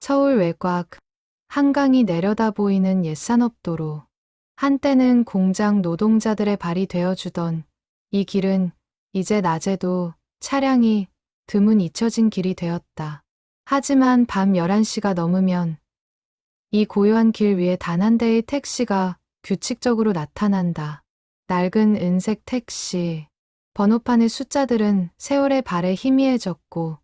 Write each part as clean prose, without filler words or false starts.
서울 외곽, 한강이 내려다 보이는 옛 산업도로. 한때는 공장 노동자들의 발이 되어주던 이 길은 이제 낮에도 차량이 드문 잊혀진 길이 되었다. 하지만 밤 11시가 넘으면 이 고요한 길 위에 단 한 대의 택시가 규칙적으로 나타난다. 낡은 은색 택시. 번호판의 숫자들은 세월의 발에 희미해졌고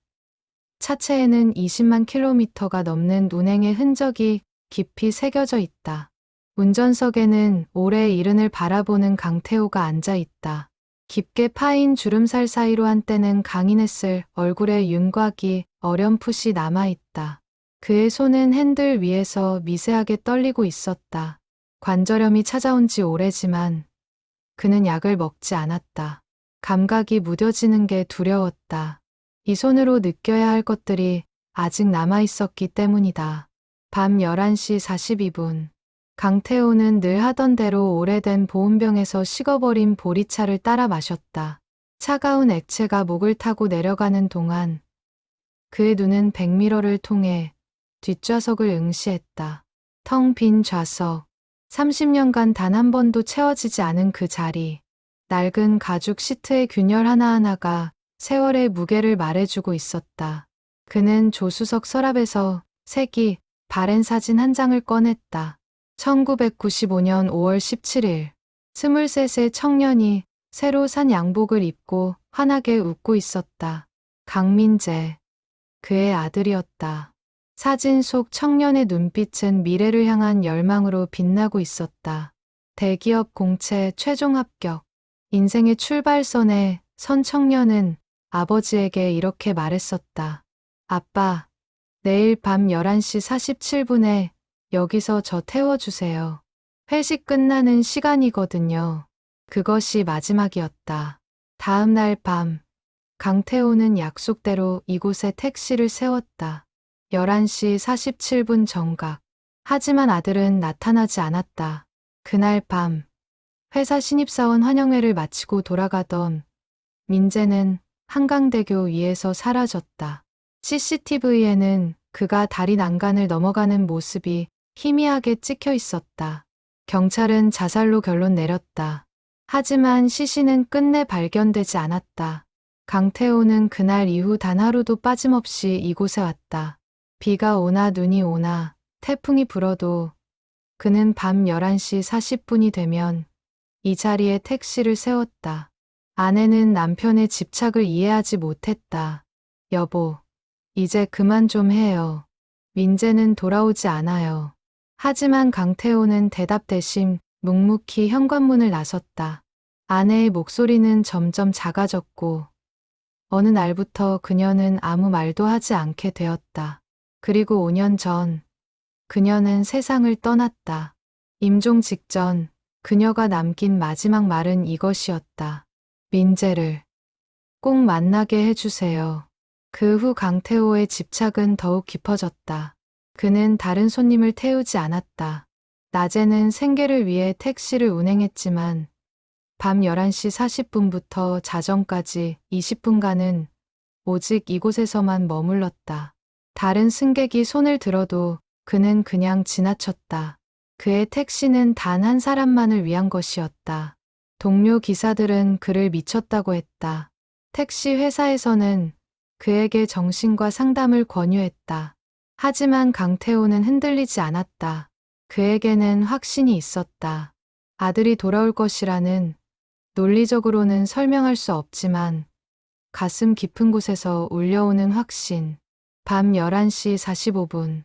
차체에는 20만 킬로미터가 넘는 운행의 흔적이 깊이 새겨져 있다. 운전석에는 오래 이른을 바라보는 강태호가 앉아 있다. 깊게 파인 주름살 사이로 한때는 강인했을 얼굴에 윤곽이 어렴풋이 남아있다. 그의 손은 핸들 위에서 미세하게 떨리고 있었다. 관절염이 찾아온 지 오래지만 그는 약을 먹지 않았다. 감각이 무뎌지는 게 두려웠다. 이 손으로 느껴야 할 것들이 아직 남아있었기 때문이다. 밤 11시 42분. 강태호는 늘 하던 대로 오래된 보온병에서 식어버린 보리차를 따라 마셨다. 차가운 액체가 목을 타고 내려가는 동안 그의 눈은 백미러를 통해 뒷좌석을 응시했다. 텅 빈 좌석. 30년간 단 한 번도 채워지지 않은 그 자리. 낡은 가죽 시트의 균열 하나하나가 세월의 무게를 말해주고 있었다. 그는 조수석 서랍에서 색이 바랜 사진 한 장을 꺼냈다. 1995년 5월 17일. 23세 청년이 새로 산 양복을 입고 환하게 웃고 있었다. 강민재. 그의 아들이었다. 사진 속 청년의 눈빛은 미래를 향한 열망으로 빛나고 있었다. 대기업 공채 최종 합격. 인생의 출발선에 선 청년은 아버지에게 이렇게 말했었다. 아빠, 내일 밤 11시 47분에 여기서 저 태워주세요. 회식 끝나는 시간이거든요. 그것이 마지막이었다. 다음 날 밤, 강태호는 약속대로 이곳에 택시를 세웠다. 11시 47분 정각. 하지만 아들은 나타나지 않았다. 그날 밤, 회사 신입사원 환영회를 마치고 돌아가던 민재는 한강대교 위에서 사라졌다. CCTV에는 그가 다리 난간을 넘어가는 모습이 희미하게 찍혀 있었다. 경찰은 자살로 결론 내렸다. 하지만 시신은 끝내 발견되지 않았다. 강태호는 그날 이후 단 하루도 빠짐없이 이곳에 왔다. 비가 오나 눈이 오나 태풍이 불어도 그는 밤 11시 40분이 되면 이 자리에 택시를 세웠다. 아내는 남편의 집착을 이해하지 못했다. 여보, 이제 그만 좀 해요. 민재는 돌아오지 않아요. 하지만 강태호는 대답 대신 묵묵히 현관문을 나섰다. 아내의 목소리는 점점 작아졌고 어느 날부터 그녀는 아무 말도 하지 않게 되었다. 그리고 5년 전 그녀는 세상을 떠났다. 임종 직전 그녀가 남긴 마지막 말은 이것이었다. 민재를 꼭 만나게 해주세요. 그 후 강태호의 집착은 더욱 깊어졌다. 그는 다른 손님을 태우지 않았다. 낮에는 생계를 위해 택시를 운행했지만 밤 11시 40분부터 자정까지 20분간은 오직 이곳에서만 머물렀다. 다른 승객이 손을 들어도 그는 그냥 지나쳤다. 그의 택시는 단 한 사람만을 위한 것이었다. 동료 기사들은 그를 미쳤다고 했다. 택시 회사에서는 그에게 정신과 상담을 권유했다. 하지만 강태호는 흔들리지 않았다. 그에게는 확신이 있었다. 아들이 돌아올 것이라는, 논리적으로는 설명할 수 없지만 가슴 깊은 곳에서 울려오는 확신. 밤 11시 45분.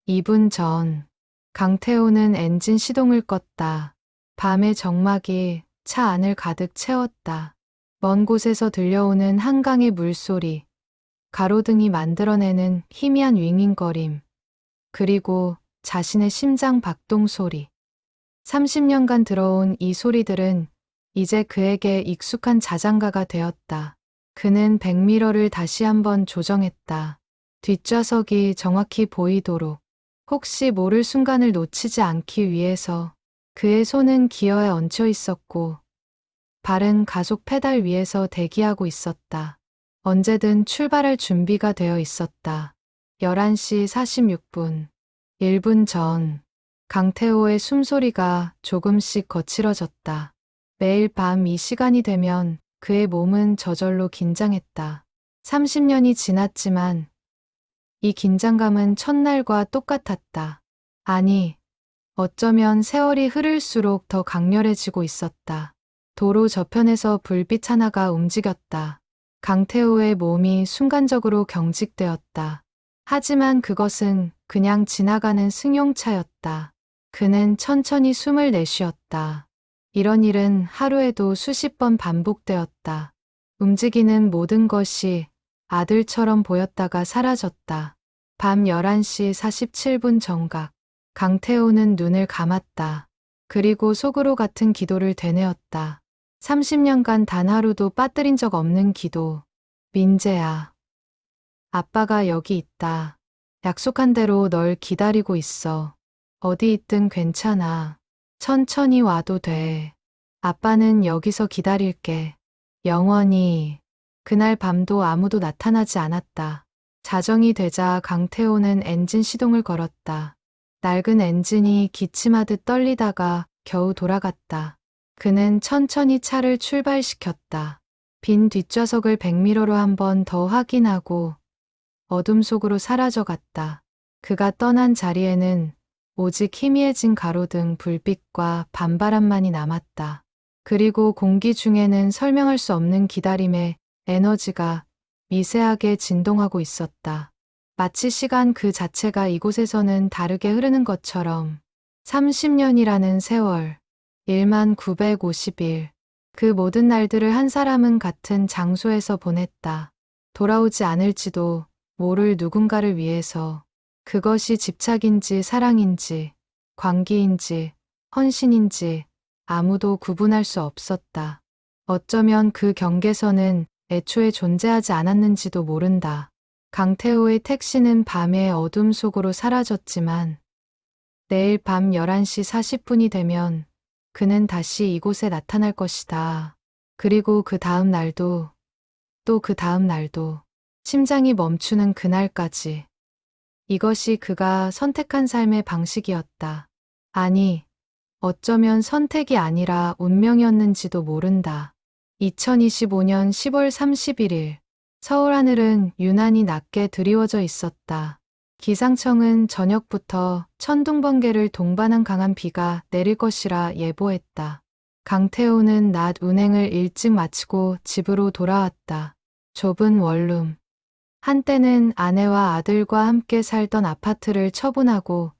2분 전, 강태호는 엔진 시동을 껐다. 밤의 정막이 차 안을 가득 채웠다. 먼 곳에서 들려오는 한강의 물소리, 가로등이 만들어내는 희미한 윙윙거림, 그리고 자신의 심장 박동 소리. 30년간 들어온 이 소리들은 이제 그에게 익숙한 자장가가 되었다. 그는 백미러를 다시 한번 조정했다. 뒷좌석이 정확히 보이도록, 혹시 모를 순간을 놓치지 않기 위해서. 그의 손은 기어에 얹혀 있었고 발은 가속 페달 위에서 대기하고 있었다. 언제든 출발할 준비가 되어 있었다. 11시 46분. 1분 전. 강태호의 숨소리가 조금씩 거칠어졌다. 매일 밤 이 시간이 되면 그의 몸은 저절로 긴장했다. 30년이 지났지만 이 긴장감은 첫날과 똑같았다. 아니, 어쩌면 세월이 흐를수록 더 강렬해지고 있었다. 도로 저편에서 불빛 하나가 움직였다. 강태호의 몸이 순간적으로 경직되었다. 하지만 그것은 그냥 지나가는 승용차였다. 그는 천천히 숨을 내쉬었다. 이런 일은 하루에도 수십 번 반복되었다. 움직이는 모든 것이 아들처럼 보였다가 사라졌다. 밤 11시 47분 정각. 강태호는 눈을 감았다. 그리고 속으로 같은 기도를 되뇌었다. 30년간 단 하루도 빠뜨린 적 없는 기도. 민재야. 아빠가 여기 있다. 약속한 대로 널 기다리고 있어. 어디 있든 괜찮아. 천천히 와도 돼. 아빠는 여기서 기다릴게. 영원히. 그날 밤도 아무도 나타나지 않았다. 자정이 되자 강태호는 엔진 시동을 걸었다. 낡은 엔진이 기침하듯 떨리다가 겨우 돌아갔다. 그는 천천히 차를 출발시켰다. 빈 뒷좌석을 백미러로 한 번 더 확인하고 어둠 속으로 사라져갔다. 그가 떠난 자리에는 오직 희미해진 가로등 불빛과 밤바람만이 남았다. 그리고 공기 중에는 설명할 수 없는 기다림의 에너지가 미세하게 진동하고 있었다. 마치 시간 그 자체가 이곳에서는 다르게 흐르는 것처럼. 30년이라는 세월, 1950일. 그 모든 날들을 한 사람은 같은 장소에서 보냈다. 돌아오지 않을지도 모를 누군가를 위해서. 그것이 집착인지 사랑인지 관계인지 헌신인지 아무도 구분할 수 없었다. 어쩌면 그 경계선은 애초에 존재하지 않았는지도 모른다. 강태호의 택시는 밤의 어둠 속으로 사라졌지만 내일 밤 11시 40분이 되면 그는 다시 이곳에 나타날 것이다. 그리고 그 다음 날도 또 그 다음 날도 심장이 멈추는 그날까지. 이것이 그가 선택한 삶의 방식이었다. 아니, 어쩌면 선택이 아니라 운명이었는지도 모른다. 2025년 10월 31일, 서울 하늘은 유난히 낮게 드리워져 있었다. 기상청은 저녁부터 천둥번개를 동반한 강한 비가 내릴 것이라 예보했다. 강태호는 낮 운행을 일찍 마치고 집으로 돌아왔다. 좁은 원룸. 한때는 아내와 아들과 함께 살던 아파트를 처분하고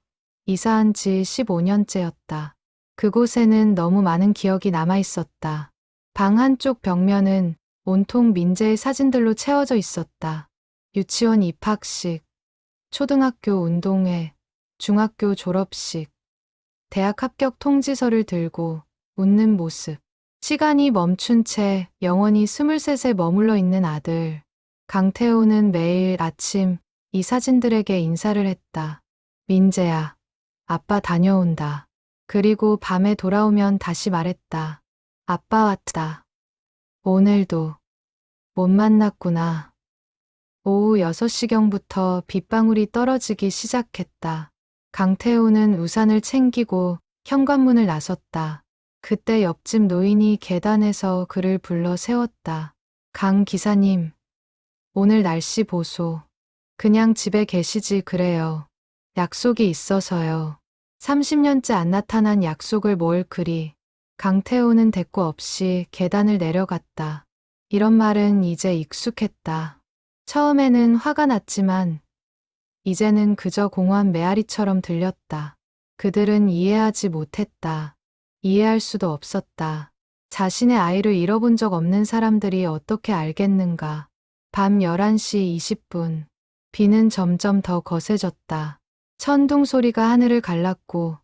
이사한 지 15년째였다. 그곳에는 너무 많은 기억이 남아 있었다. 방 한쪽 벽면은 온통 민재의 사진들로 채워져 있었다. 유치원 입학식, 초등학교 운동회, 중학교 졸업식, 대학 합격 통지서를 들고 웃는 모습. 시간이 멈춘 채 영원히 23에 머물러 있는 아들. 강태호는 매일 아침 이 사진들에게 인사를 했다. 민재야, 아빠 다녀온다. 그리고 밤에 돌아오면 다시 말했다. 아빠 왔다. 오늘도 못 만났구나. 오후 6시경부터 빗방울이 떨어지기 시작했다. 강태호는 우산을 챙기고 현관문을 나섰다. 그때 옆집 노인이 계단에서 그를 불러 세웠다. 강 기사님, 오늘 날씨 보소. 그냥 집에 계시지 그래요. 약속이 있어서요. 30년째 안 나타난 약속을 뭘 그리. 강태호는 대꾸 없이 계단을 내려갔다. 이런 말은 이제 익숙했다. 처음에는 화가 났지만 이제는 그저 공허한 메아리처럼 들렸다. 그들은 이해하지 못했다. 이해할 수도 없었다. 자신의 아이를 잃어본 적 없는 사람들이 어떻게 알겠는가. 밤 11시 20분. 비는 점점 더 거세졌다. 천둥 소리가 하늘을 갈랐고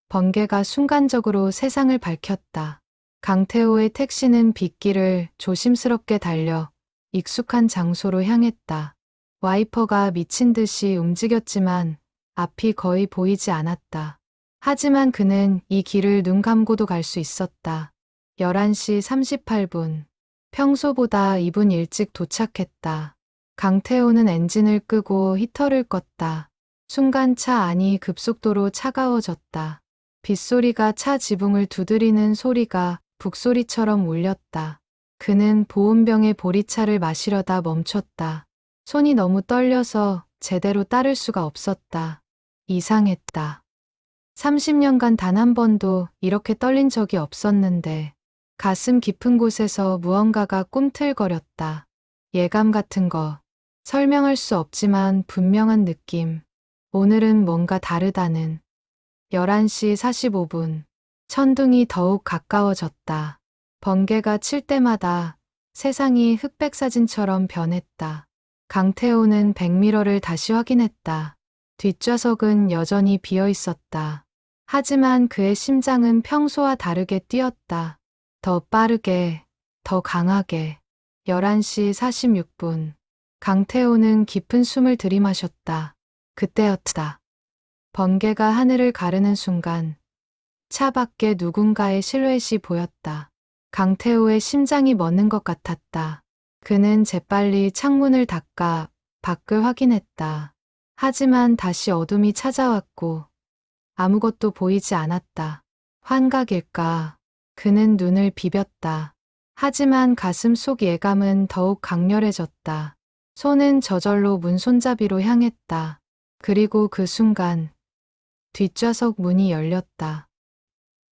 번개가 순간적으로 세상을 밝혔다. 강태호의 택시는 빗길을 조심스럽게 달려 익숙한 장소로 향했다. 와이퍼가 미친 듯이 움직였지만 앞이 거의 보이지 않았다. 하지만 그는 이 길을 눈 감고도 갈 수 있었다. 11시 38분. 평소보다 2분 일찍 도착했다. 강태호는 엔진을 끄고 히터를 껐다. 순간 차 안이 급속도로 차가워졌다. 빗소리가 차 지붕을 두드리는 소리가 북소리처럼 울렸다. 그는 보온병에 보리차를 마시려다 멈췄다. 손이 너무 떨려서 제대로 따를 수가 없었다. 이상했다. 30년간 단 한 번도 이렇게 떨린 적이 없었는데 가슴 깊은 곳에서 무언가가 꿈틀거렸다. 예감 같은 거. 설명할 수 없지만 분명한 느낌. 오늘은 뭔가 다르다는. 11시 45분. 천둥이 더욱 가까워졌다. 번개가 칠 때마다 세상이 흑백 사진처럼 변했다. 강태호는 백미러를 다시 확인했다. 뒷좌석은 여전히 비어 있었다. 하지만 그의 심장은 평소와 다르게 뛰었다. 더 빠르게, 더 강하게. 11시 46분. 강태호는 깊은 숨을 들이마셨다. 그때였다. 번개가 하늘을 가르는 순간 차 밖에 누군가의 실루엣이 보였다. 강태호의 심장이 멎는 것 같았다. 그는 재빨리 창문을 닫아 밖을 확인했다. 하지만 다시 어둠이 찾아왔고 아무것도 보이지 않았다. 환각일까? 그는 눈을 비볐다. 하지만 가슴 속 예감은 더욱 강렬해졌다. 손은 저절로 문 손잡이로 향했다. 그리고 그 순간 뒷좌석 문이 열렸다.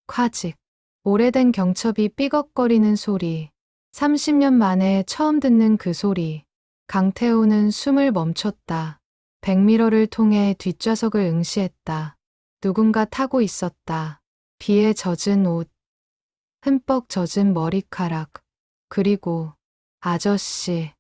콰직. 오래된 경첩이 삐걱거리는 소리. 30년 만에 처음 듣는 그 소리. 강태호는 숨을 멈췄다. 백미러를 통해 뒷좌석을 응시했다. 누군가 타고 있었다. 비에 젖은 옷, 흠뻑 젖은 머리카락, 그리고 아저씨.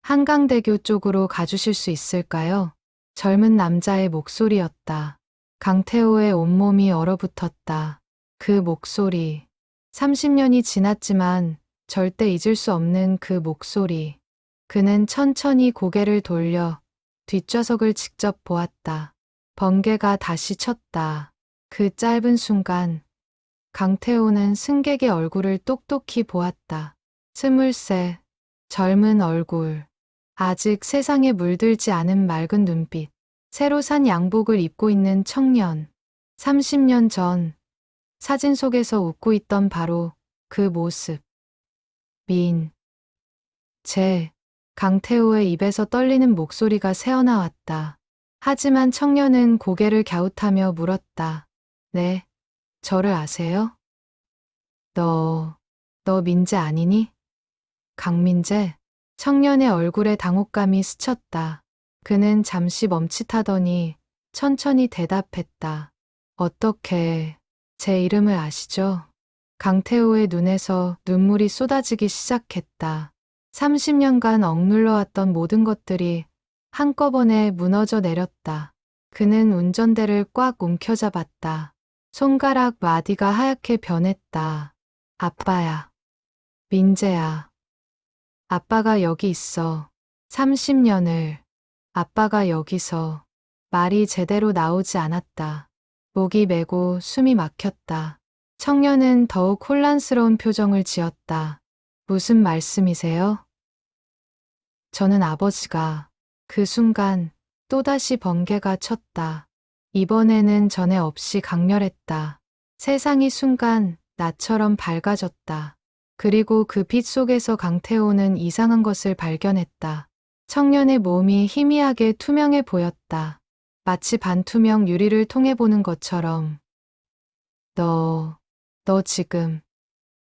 한강대교 쪽으로 가주실 수 있을까요? 젊은 남자의 목소리였다. 강태호의 온몸이 얼어붙었다. 그 목소리. 30년이 지났지만 절대 잊을 수 없는 그 목소리. 그는 천천히 고개를 돌려 뒷좌석을 직접 보았다. 번개가 다시 쳤다. 그 짧은 순간 강태호는 승객의 얼굴을 똑똑히 보았다. 23, 젊은 얼굴. 아직 세상에 물들지 않은 맑은 눈빛. 새로 산 양복을 입고 있는 청년. 30년 전 사진 속에서 웃고 있던 바로 그 모습. 강태호의 입에서 떨리는 목소리가 새어나왔다. 하지만 청년은 고개를 갸웃하며 물었다. 네, 저를 아세요? 너 민재 아니니? 강민재? 청년의 얼굴에 당혹감이 스쳤다. 그는 잠시 멈칫하더니 천천히 대답했다. 어떻게 제 이름을 아시죠? 강태호의 눈에서 눈물이 쏟아지기 시작했다. 30년간 억눌러왔던 모든 것들이 한꺼번에 무너져 내렸다. 그는 운전대를 꽉 움켜잡았다. 손가락 마디가 하얗게 변했다. 아빠야. 민재야. 아빠가 여기 있어. 30년을. 아빠가 여기서. 말이 제대로 나오지 않았다. 목이 메고 숨이 막혔다. 청년은 더욱 혼란스러운 표정을 지었다. 무슨 말씀이세요? 저는 아버지가. 그 순간 또다시 번개가 쳤다. 이번에는 전에 없이 강렬했다. 세상이 순간 나처럼 밝아졌다. 그리고 그 빛 속에서 강태호는 이상한 것을 발견했다. 청년의 몸이 희미하게 투명해 보였다. 마치 반투명 유리를 통해 보는 것처럼. 너 지금.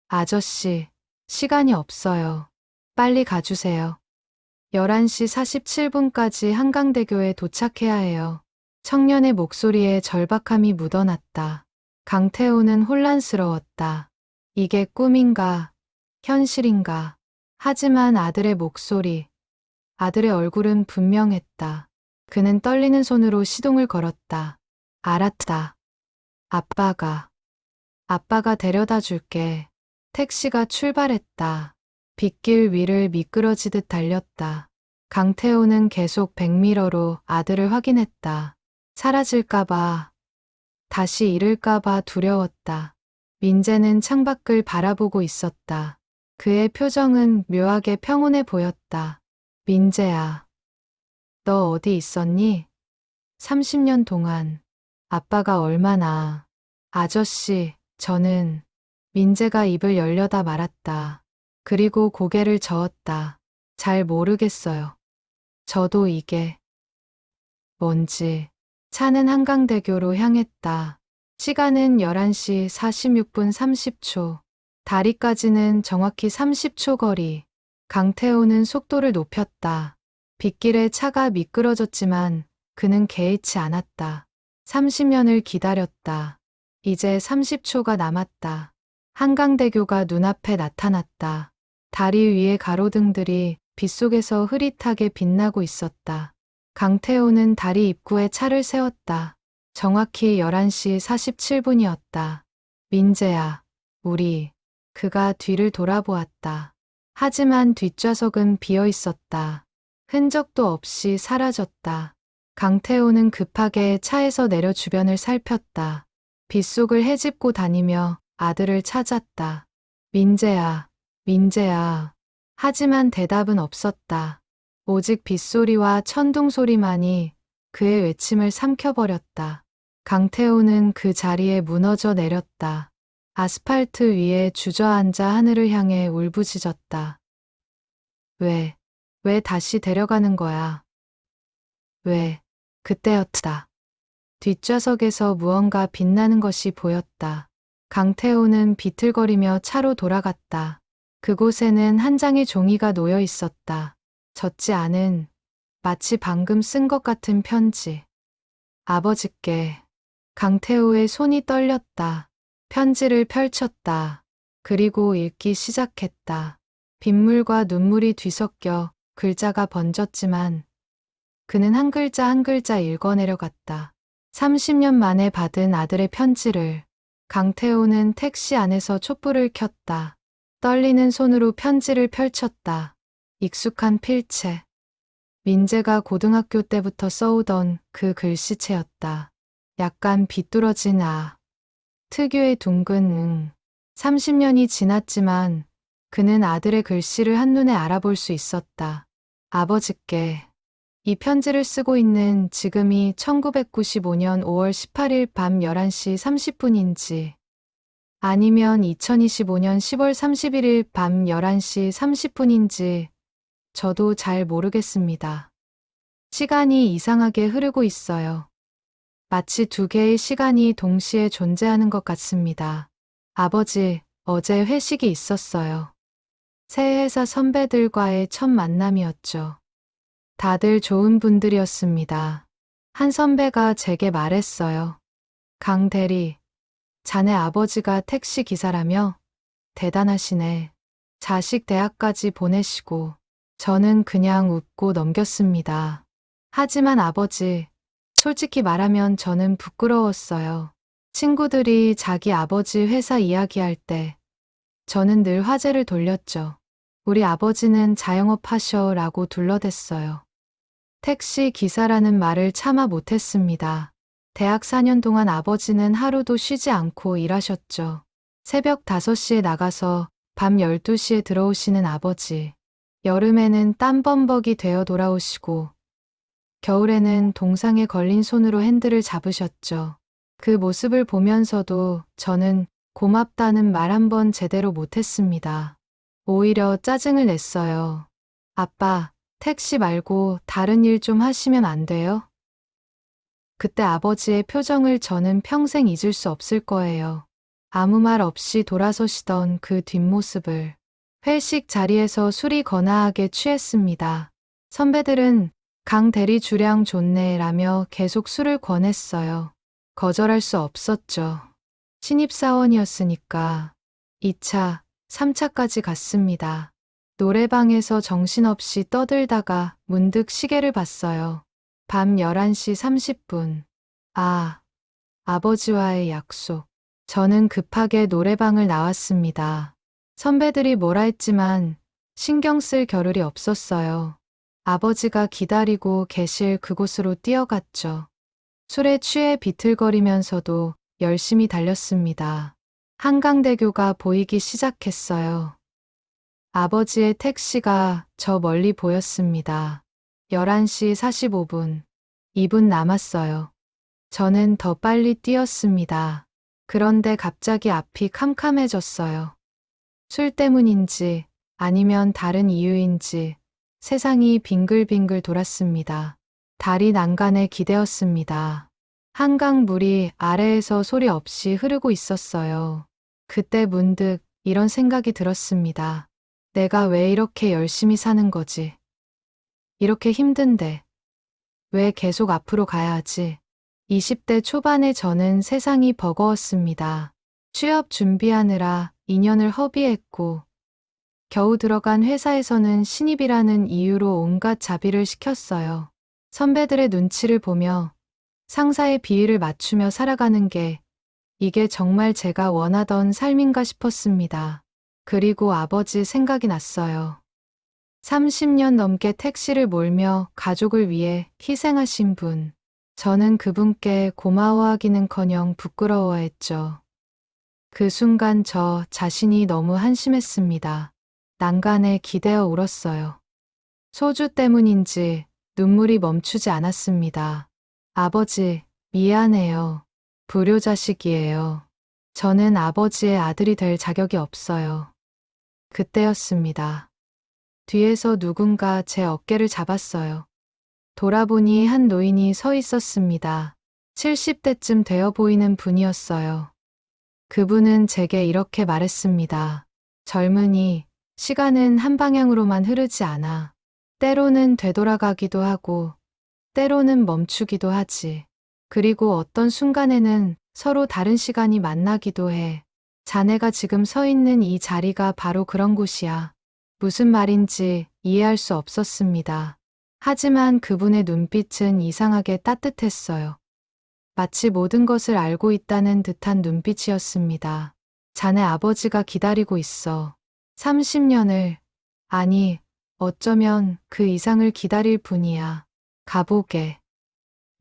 아저씨, 시간이 없어요. 빨리 가주세요. 11시 47분까지 한강대교에 도착해야 해요. 청년의 목소리에 절박함이 묻어났다. 강태호는 혼란스러웠다. 이게 꿈인가, 현실인가. 하지만 아들의 목소리, 아들의 얼굴은 분명했다. 그는 떨리는 손으로 시동을 걸었다. 알았다. 아빠가 데려다 줄게. 택시가 출발했다. 빗길 위를 미끄러지듯 달렸다. 강태호는 계속 백미러로 아들을 확인했다. 사라질까봐, 다시 잃을까봐 두려웠다. 민재는 창밖을 바라보고 있었다. 그의 표정은 묘하게 평온해 보였다. 민재야. 너 어디 있었니? 30년 동안 아빠가 얼마나. 아저씨, 저는. 민재가 입을 열려다 말았다. 그리고 고개를 저었다. 잘 모르겠어요. 저도 이게 뭔지. 차는 한강대교로 향했다. 시간은 11시 46분 30초. 다리까지는 정확히 30초 거리. 강태호는 속도를 높였다. 빗길에 차가 미끄러졌지만 그는 개의치 않았다. 30년을 기다렸다. 이제 30초가 남았다. 한강대교가 눈앞에 나타났다. 다리 위에 가로등들이 빗속에서 흐릿하게 빛나고 있었다. 강태호는 다리 입구에 차를 세웠다. 정확히 11시 47분이었다. 민재야, 우리. 그가 뒤를 돌아보았다. 하지만 뒷좌석은 비어 있었다. 흔적도 없이 사라졌다. 강태호는 급하게 차에서 내려 주변을 살폈다. 빗속을 헤집고 다니며 아들을 찾았다. 민재야, 민재야. 하지만 대답은 없었다. 오직 빗소리와 천둥 소리만이 그의 외침을 삼켜버렸다. 강태호는 그 자리에 무너져 내렸다. 아스팔트 위에 주저앉아 하늘을 향해 울부짖었다. 왜 다시 데려가는 거야? 왜? 그때였다. 뒷좌석에서 무언가 빛나는 것이 보였다. 강태호는 비틀거리며 차로 돌아갔다. 그곳에는 한 장의 종이가 놓여 있었다. 젖지 않은, 마치 방금 쓴 것 같은 편지. 아버지께. 강태호의 손이 떨렸다. 편지를 펼쳤다. 그리고 읽기 시작했다. 빗물과 눈물이 뒤섞여 글자가 번졌지만 그는 한 글자 한 글자 읽어내려갔다. 30년 만에 받은 아들의 편지를. 강태호는 택시 안에서 촛불을 켰다. 떨리는 손으로 편지를 펼쳤다. 익숙한 필체. 민재가 고등학교 때부터 써오던 그 글씨체였다. 약간 비뚤어진 아. 특유의 둥근 응. 30년이 지났지만 그는 아들의 글씨를 한눈에 알아볼 수 있었다. 아버지께. 이 편지를 쓰고 있는 지금이 1995년 5월 18일 밤 11시 30분인지 아니면 2025년 10월 31일 밤 11시 30분인지 저도 잘 모르겠습니다. 시간이 이상하게 흐르고 있어요. 마치 두 개의 시간이 동시에 존재하는 것 같습니다. 아버지, 어제 회식이 있었어요. 새 회사 선배들과의 첫 만남이었죠. 다들 좋은 분들이었습니다. 한 선배가 제게 말했어요. 강 대리, 자네 아버지가 택시 기사라며? 대단하시네. 자식 대학까지 보내시고. 저는 그냥 웃고 넘겼습니다. 하지만 아버지, 솔직히 말하면 저는 부끄러웠어요. 친구들이 자기 아버지 회사 이야기할 때 저는 늘 화제를 돌렸죠. 우리 아버지는 자영업 하셔 라고 둘러댔어요. 택시 기사라는 말을 차마 못했습니다. 대학 4년 동안 아버지는 하루도 쉬지 않고 일하셨죠. 새벽 5시에 나가서 밤 12시에 들어오시는 아버지. 여름에는 땀범벅이 되어 돌아오시고 겨울에는 동상에 걸린 손으로 핸들을 잡으셨죠. 그 모습을 보면서도 저는 고맙다는 말 한 번 제대로 못했습니다. 오히려 짜증을 냈어요. 아빠, 택시 말고 다른 일 좀 하시면 안 돼요? 그때 아버지의 표정을 저는 평생 잊을 수 없을 거예요. 아무 말 없이 돌아서시던 그 뒷모습을. 회식 자리에서 술이 거나하게 취했습니다. 선배들은 강 대리 주량 좋네 라며 계속 술을 권했어요. 거절할 수 없었죠. 신입사원이었으니까. 2차, 3차까지 갔습니다. 노래방에서 정신없이 떠들다가 문득 시계를 봤어요. 밤 11시 30분. 아, 아버지와의 약속. 저는 급하게 노래방을 나왔습니다. 선배들이 뭐라 했지만 신경 쓸 겨를이 없었어요. 아버지가 기다리고 계실 그곳으로 뛰어갔죠. 술에 취해 비틀거리면서도 열심히 달렸습니다. 한강대교가 보이기 시작했어요. 아버지의 택시가 저 멀리 보였습니다. 11시 45분. 2분 남았어요. 저는 더 빨리 뛰었습니다. 그런데 갑자기 앞이 캄캄해졌어요. 술 때문인지 아니면 다른 이유인지 세상이 빙글빙글 돌았습니다. 달이 난간에 기대었습니다. 한강 물이 아래에서 소리 없이 흐르고 있었어요. 그때 문득 이런 생각이 들었습니다. 내가 왜 이렇게 열심히 사는 거지? 이렇게 힘든데 왜 계속 앞으로 가야 하지? 20대 초반의 저는 세상이 버거웠습니다. 취업 준비하느라 2년을 허비했고 겨우 들어간 회사에서는 신입이라는 이유로 온갖 자비를 시켰어요. 선배들의 눈치를 보며 상사의 비위를 맞추며 살아가는 게 이게 정말 제가 원하던 삶인가 싶었습니다. 그리고 아버지 생각이 났어요. 30년 넘게 택시를 몰며 가족을 위해 희생하신 분. 저는 그분께 고마워하기는커녕 부끄러워했죠. 그 순간 저 자신이 너무 한심했습니다. 난간에 기대어 울었어요. 소주 때문인지 눈물이 멈추지 않았습니다. 아버지, 미안해요. 불효자식이에요. 저는 아버지의 아들이 될 자격이 없어요. 그때였습니다. 뒤에서 누군가 제 어깨를 잡았어요. 돌아보니 한 노인이 서 있었습니다. 70대쯤 되어 보이는 분이었어요. 그분은 제게 이렇게 말했습니다. 젊은이, 시간은 한 방향으로만 흐르지 않아. 때로는 되돌아가기도 하고, 때로는 멈추기도 하지. 그리고 어떤 순간에는 서로 다른 시간이 만나기도 해. 자네가 지금 서 있는 이 자리가 바로 그런 곳이야. 무슨 말인지 이해할 수 없었습니다. 하지만 그분의 눈빛은 이상하게 따뜻했어요. 마치 모든 것을 알고 있다는 듯한 눈빛이었습니다. 자네 아버지가 기다리고 있어. 30년을, 아니, 어쩌면 그 이상을 기다릴 뿐이야. 가보게.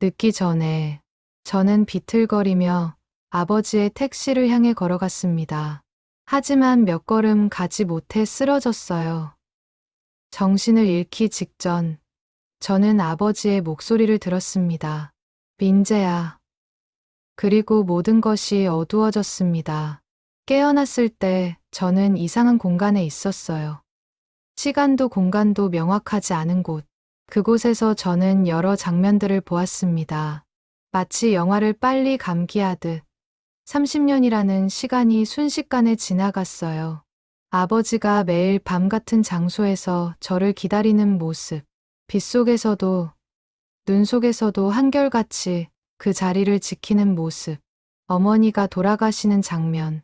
늦기 전에 저는 비틀거리며 아버지의 택시를 향해 걸어갔습니다. 하지만 몇 걸음 가지 못해 쓰러졌어요. 정신을 잃기 직전 저는 아버지의 목소리를 들었습니다. 민재야. 그리고 모든 것이 어두워졌습니다. 깨어났을 때 저는 이상한 공간에 있었어요. 시간도 공간도 명확하지 않은 곳. 그곳에서 저는 여러 장면들을 보았습니다. 마치 영화를 빨리 감기하듯 30년이라는 시간이 순식간에 지나갔어요. 아버지가 매일 밤 같은 장소에서 저를 기다리는 모습. 빗속에서도 눈 속에서도 한결같이 그 자리를 지키는 모습. 어머니가 돌아가시는 장면.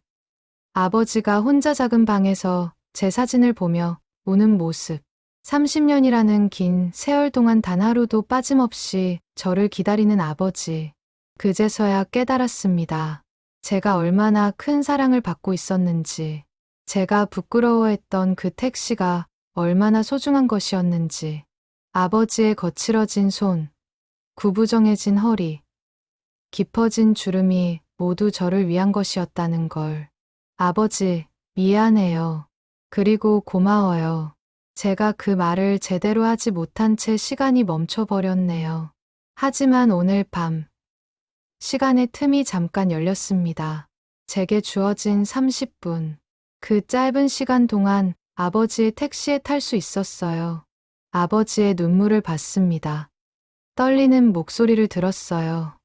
아버지가 혼자 작은 방에서 제 사진을 보며 우는 모습. 30년이라는 긴 세월 동안 단 하루도 빠짐없이 저를 기다리는 아버지. 그제서야 깨달았습니다. 제가 얼마나 큰 사랑을 받고 있었는지, 제가 부끄러워했던 그 택시가 얼마나 소중한 것이었는지, 아버지의 거칠어진 손, 구부정해진 허리, 깊어진 주름이 모두 저를 위한 것이었다는 걸. 아버지, 미안해요. 그리고 고마워요. 제가 그 말을 제대로 하지 못한 채 시간이 멈춰버렸네요. 하지만 오늘 밤, 시간의 틈이 잠깐 열렸습니다. 제게 주어진 30분. 그 짧은 시간 동안 아버지의 택시에 탈 수 있었어요. 아버지의 눈물을 봤습니다. 떨리는 목소리를 들었어요.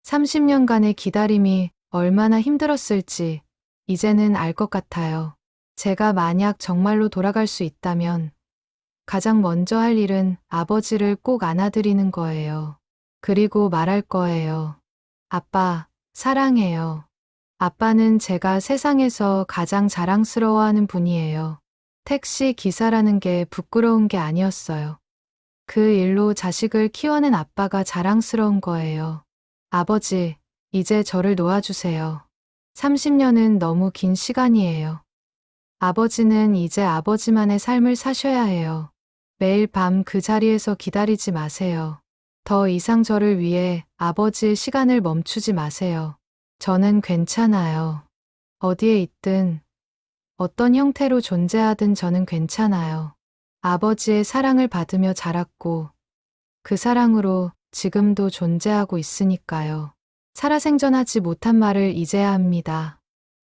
30년간의 기다림이 얼마나 힘들었을지 이제는 알 것 같아요. 제가 만약 정말로 돌아갈 수 있다면 가장 먼저 할 일은 아버지를 꼭 안아드리는 거예요. 그리고 말할 거예요. 아빠, 사랑해요. 아빠는 제가 세상에서 가장 자랑스러워하는 분이에요. 택시 기사라는 게 부끄러운 게 아니었어요. 그 일로 자식을 키워낸 아빠가 자랑스러운 거예요. 아버지, 이제 저를 놓아주세요. 30년은 너무 긴 시간이에요. 아버지는 이제 아버지만의 삶을 사셔야 해요. 매일 밤 그 자리에서 기다리지 마세요. 더 이상 저를 위해 아버지의 시간을 멈추지 마세요. 저는 괜찮아요. 어디에 있든, 어떤 형태로 존재하든 저는 괜찮아요. 아버지의 사랑을 받으며 자랐고 그 사랑으로 지금도 존재하고 있으니까요. 살아생전하지 못한 말을 이제야 합니다.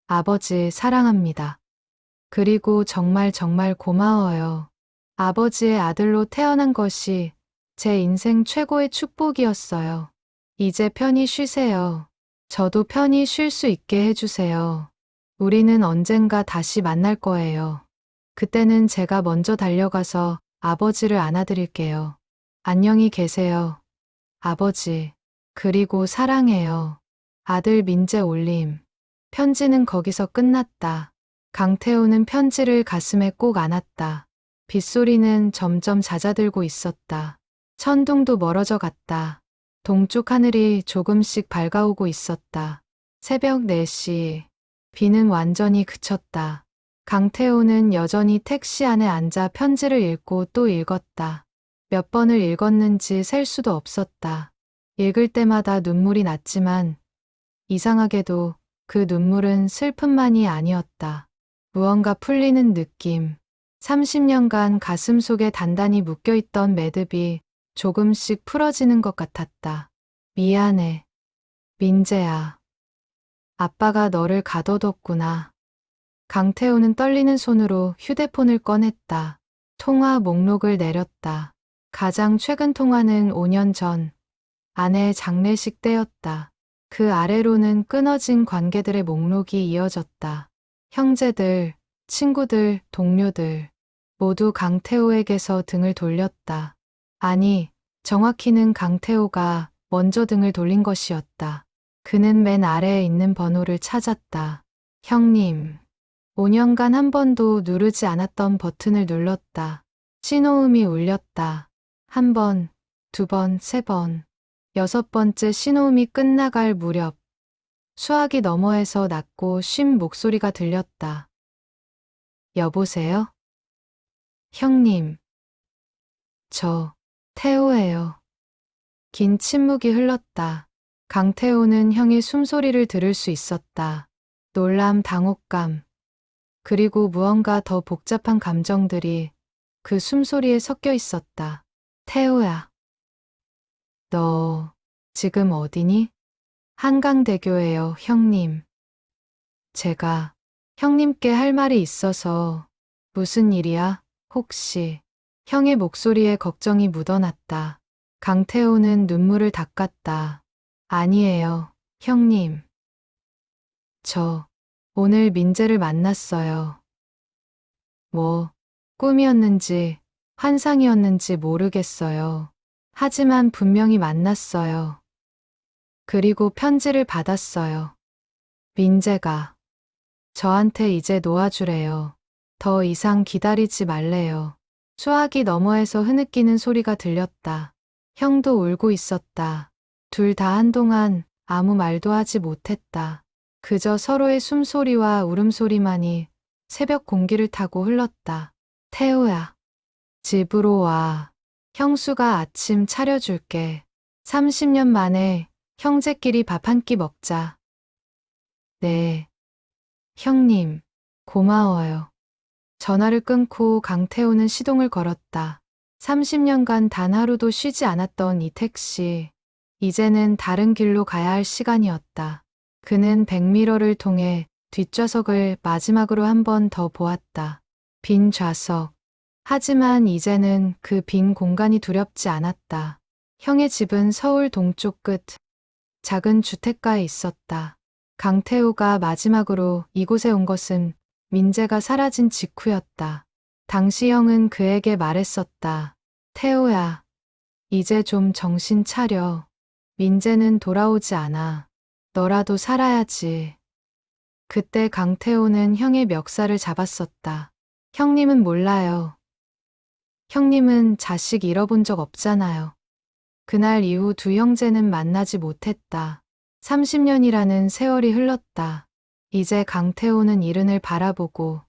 아버지 사랑합니다. 그리고 정말 정말 고마워요. 아버지의 아들로 태어난 것이 제 인생 최고의 축복이었어요. 이제 편히 쉬세요. 저도 편히 쉴 수 있게 해주세요. 우리는 언젠가 다시 만날 거예요. 그때는 제가 먼저 달려가서 아버지를 안아드릴게요. 안녕히 계세요. 아버지. 그리고 사랑해요. 아들 민재 올림. 편지는 거기서 끝났다. 강태호는 편지를 가슴에 꼭 안았다. 빗소리는 점점 잦아들고 있었다. 천둥도 멀어져 갔다. 동쪽 하늘이 조금씩 밝아오고 있었다. 새벽 4시. 비는 완전히 그쳤다. 강태호는 여전히 택시 안에 앉아 편지를 읽고 또 읽었다. 몇 번을 읽었는지 셀 수도 없었다. 읽을 때마다 눈물이 났지만 이상하게도 그 눈물은 슬픔만이 아니었다. 무언가 풀리는 느낌. 30년간 가슴 속에 단단히 묶여있던 매듭이 조금씩 풀어지는 것 같았다. 미안해. 민재야. 아빠가 너를 가둬뒀구나. 강태호는 떨리는 손으로 휴대폰을 꺼냈다. 통화 목록을 내렸다. 가장 최근 통화는 5년 전 아내의 장례식 때였다. 그 아래로는 끊어진 관계들의 목록이 이어졌다. 형제들, 친구들, 동료들 모두 강태호에게서 등을 돌렸다. 아니, 정확히는 강태호가 먼저 등을 돌린 것이었다. 그는 맨 아래에 있는 번호를 찾았다. 형님. 5년간 한 번도 누르지 않았던 버튼을 눌렀다. 신호음이 울렸다. 1번, 2번, 3번, 6번째 신호음이 끝나갈 무렵 수화기 너머에서 낮고 쉰 목소리가 들렸다. 여보세요? 형님. 저 태호예요. 긴 침묵이 흘렀다. 강태호는 형의 숨소리를 들을 수 있었다. 놀람, 당혹감, 그리고 무언가 더 복잡한 감정들이 그 숨소리에 섞여 있었다. 태호야. 너 지금 어디니? 한강대교예요, 형님. 제가 형님께 할 말이 있어서. 무슨 일이야, 혹시? 형의 목소리에 걱정이 묻어났다. 강태호는 눈물을 닦았다. 아니에요, 형님. 저 오늘 민재를 만났어요. 뭐, 꿈이었는지 환상이었는지 모르겠어요. 하지만 분명히 만났어요. 그리고 편지를 받았어요. 민재가 저한테 이제 놓아주래요. 더 이상 기다리지 말래요. 수화기 너머에서 흐느끼는 소리가 들렸다. 형도 울고 있었다. 둘 다 한동안 아무 말도 하지 못했다. 그저 서로의 숨소리와 울음소리만이 새벽 공기를 타고 흘렀다. 태호야. 집으로 와. 형수가 아침 차려줄게. 30년 만에 형제끼리 밥 한 끼 먹자. 네. 형님, 고마워요. 전화를 끊고 강태호는 시동을 걸었다. 30년간 단 하루도 쉬지 않았던 이 택시. 이제는 다른 길로 가야 할 시간이었다. 그는 백미러를 통해 뒷좌석을 마지막으로 한 번 더 보았다. 빈 좌석. 하지만 이제는 그 빈 공간이 두렵지 않았다. 형의 집은 서울 동쪽 끝 작은 주택가에 있었다. 강태호가 마지막으로 이곳에 온 것은 민재가 사라진 직후였다. 당시 형은 그에게 말했었다. 태호야, 이제 좀 정신 차려. 민재는 돌아오지 않아. 너라도 살아야지. 그때 강태호는 형의 멱살을 잡았었다. 형님은 몰라요. 형님은 자식 잃어본 적 없잖아요. 그날 이후 두 형제는 만나지 못했다. 30년이라는 세월이 흘렀다. 이제 강태호는 이른을 바라보고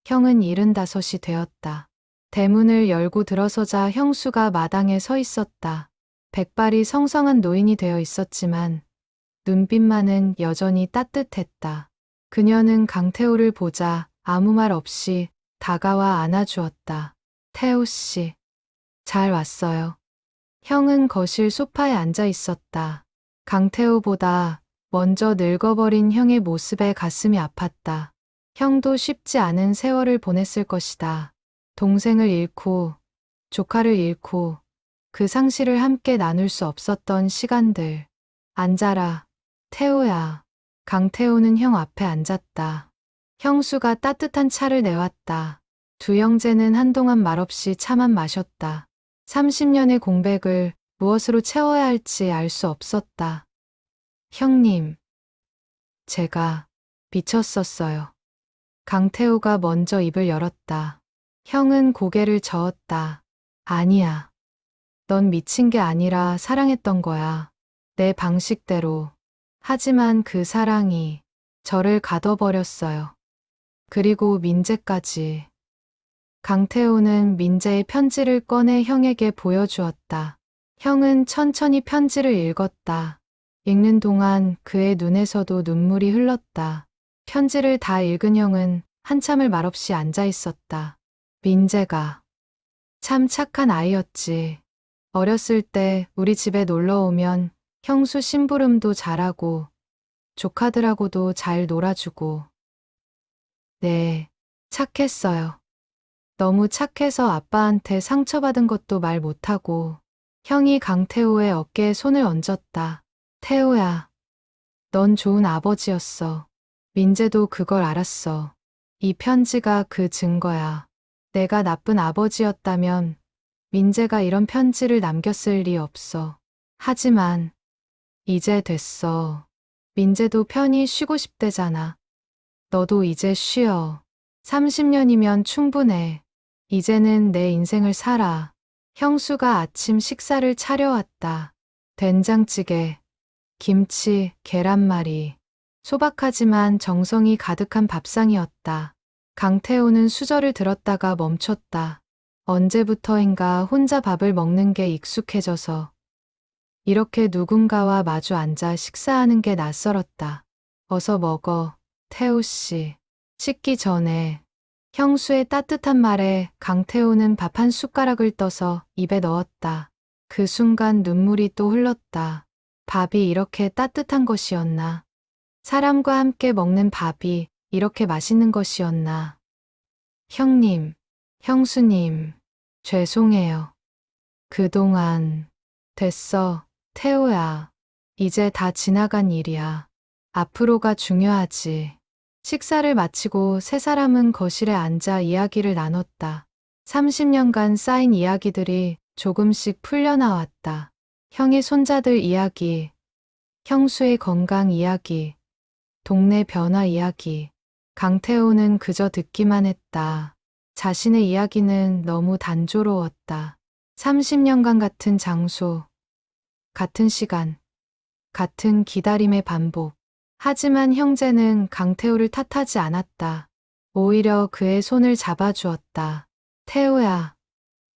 형은 75이 되었다. 대문을 열고 들어서자 형수가 마당에 서 있었다. 백발이 성성한 노인이 되어 있었지만 눈빛만은 여전히 따뜻했다. 그녀는 강태호를 보자 아무 말 없이 다가와 안아주었다. 태우 씨, 잘 왔어요. 형은 거실 소파에 앉아 있었다. 강태우보다 먼저 늙어버린 형의 모습에 가슴이 아팠다. 형도 쉽지 않은 세월을 보냈을 것이다. 동생을 잃고, 조카를 잃고, 그 상실을 함께 나눌 수 없었던 시간들. 앉아라, 태우야. 강태우는 형 앞에 앉았다. 형수가 따뜻한 차를 내왔다. 두 형제는 한동안 말없이 차만 마셨다. 30년의 공백을 무엇으로 채워야 할지 알 수 없었다. 형님, 제가 미쳤었어요. 강태우가 먼저 입을 열었다. 형은 고개를 저었다. 아니야. 넌 미친 게 아니라 사랑했던 거야. 내 방식대로. 하지만 그 사랑이 저를 가둬버렸어요. 그리고 민재까지. 강태우는 민재의 편지를 꺼내 형에게 보여주었다. 형은 천천히 편지를 읽었다. 읽는 동안 그의 눈에서도 눈물이 흘렀다. 편지를 다 읽은 형은 한참을 말없이 앉아 있었다. 민재가 참 착한 아이였지. 어렸을 때 우리 집에 놀러 오면 형수 심부름도 잘하고 조카들하고도 잘 놀아주고. 네, 착했어요. 너무 착해서 아빠한테 상처받은 것도 말 못하고. 형이 강태우의 어깨에 손을 얹었다. 태우야, 넌 좋은 아버지였어. 민재도 그걸 알았어. 이 편지가 그 증거야. 내가 나쁜 아버지였다면 민재가 이런 편지를 남겼을 리 없어. 하지만 이제 됐어. 민재도 편히 쉬고 싶대잖아. 너도 이제 쉬어. 30년이면 충분해. 이제는 내 인생을 살아. 형수가 아침 식사를 차려왔다. 된장찌개, 김치, 계란말이. 소박하지만 정성이 가득한 밥상이었다. 강태우는 수저를 들었다가 멈췄다. 언제부터인가 혼자 밥을 먹는 게 익숙해져서 이렇게 누군가와 마주 앉아 식사하는 게 낯설었다. 어서 먹어, 태우 씨. 씻기 전에. 형수의 따뜻한 말에 강태우는 밥 한 숟가락을 떠서 입에 넣었다. 그 순간 눈물이 또 흘렀다. 밥이 이렇게 따뜻한 것이었나? 사람과 함께 먹는 밥이 이렇게 맛있는 것이었나? 형님, 형수님, 죄송해요. 그동안. 됐어, 태우야. 이제 다 지나간 일이야. 앞으로가 중요하지. 식사를 마치고 세 사람은 거실에 앉아 이야기를 나눴다. 30년간 쌓인 이야기들이 조금씩 풀려나왔다. 형의 손자들 이야기, 형수의 건강 이야기, 동네 변화 이야기. 강태우는 그저 듣기만 했다. 자신의 이야기는 너무 단조로웠다. 30년간 같은 장소, 같은 시간, 같은 기다림의 반복. 하지만 형제는 강태우를 탓하지 않았다. 오히려 그의 손을 잡아주었다. 태우야,